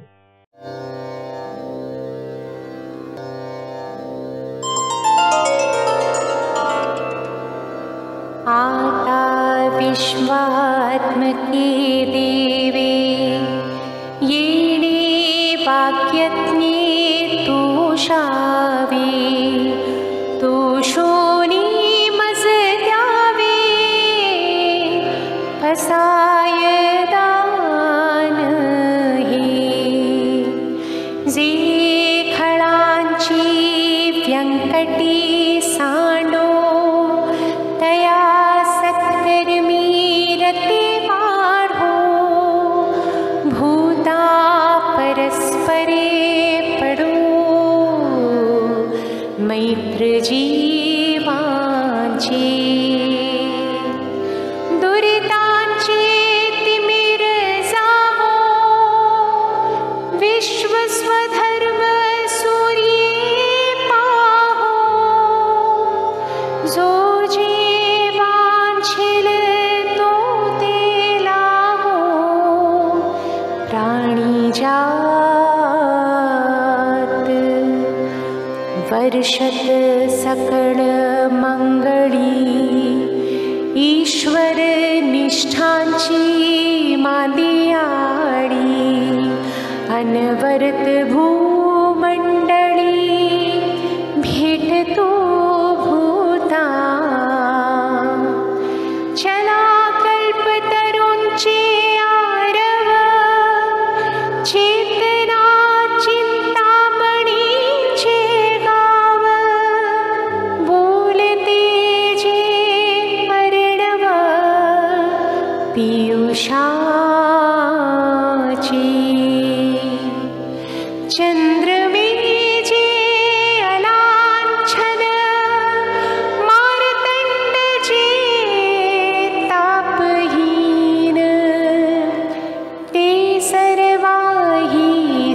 आता विश्वात्मके देवे येणे वाक्यज्ञे तोषावे तोषोनी मज द्यावे फसाय दान हे जे खळांची व्यंकटी सांडो तया सत्कर्मी रते वाढो भूता परस्परे पडो मैत्र जीवांचे दुरितांचे तिमिर जावो विश्व स्वधर्म सूर्ये पाहो जो जीवांछिल तो ते लाहो प्राणी जात वर्षत सकळ मंगळी ईश्वर निष्ठांची मांदियाळी अनवरत भूमंडळी भेटतो भूता चला कल्पतरूंचे आरव चेतना चिंतामणीचे गाव बोलते जे अर्णव पियुषाची चंद्रमे जे अलांछन मारतंड जे तापहीन ते सर्वाही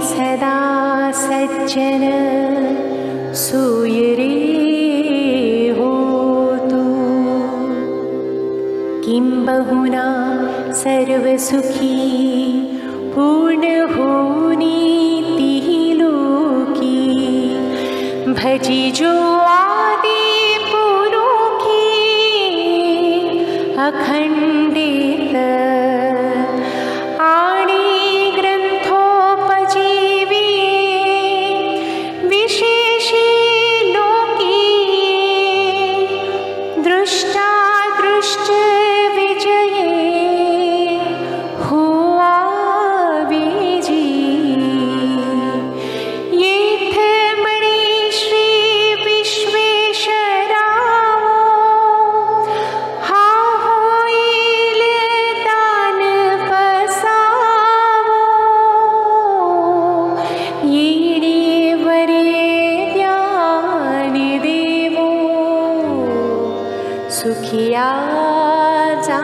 सदा सज्जन सूयरे होतु किंबहुना सर्वसुखी पूर्ण होनी तिहि लोकी भजिजो आदि पुरुखी अखंडित आणि ग्रंथोपजीवी विशेषी लोकी दृष्टा दृष्ट विजये हुआ विजी येथ मणि श्री विश्वेश्वरावो हा होईल दान पसावो येणे वरे ध्यान देवो सुखिया जा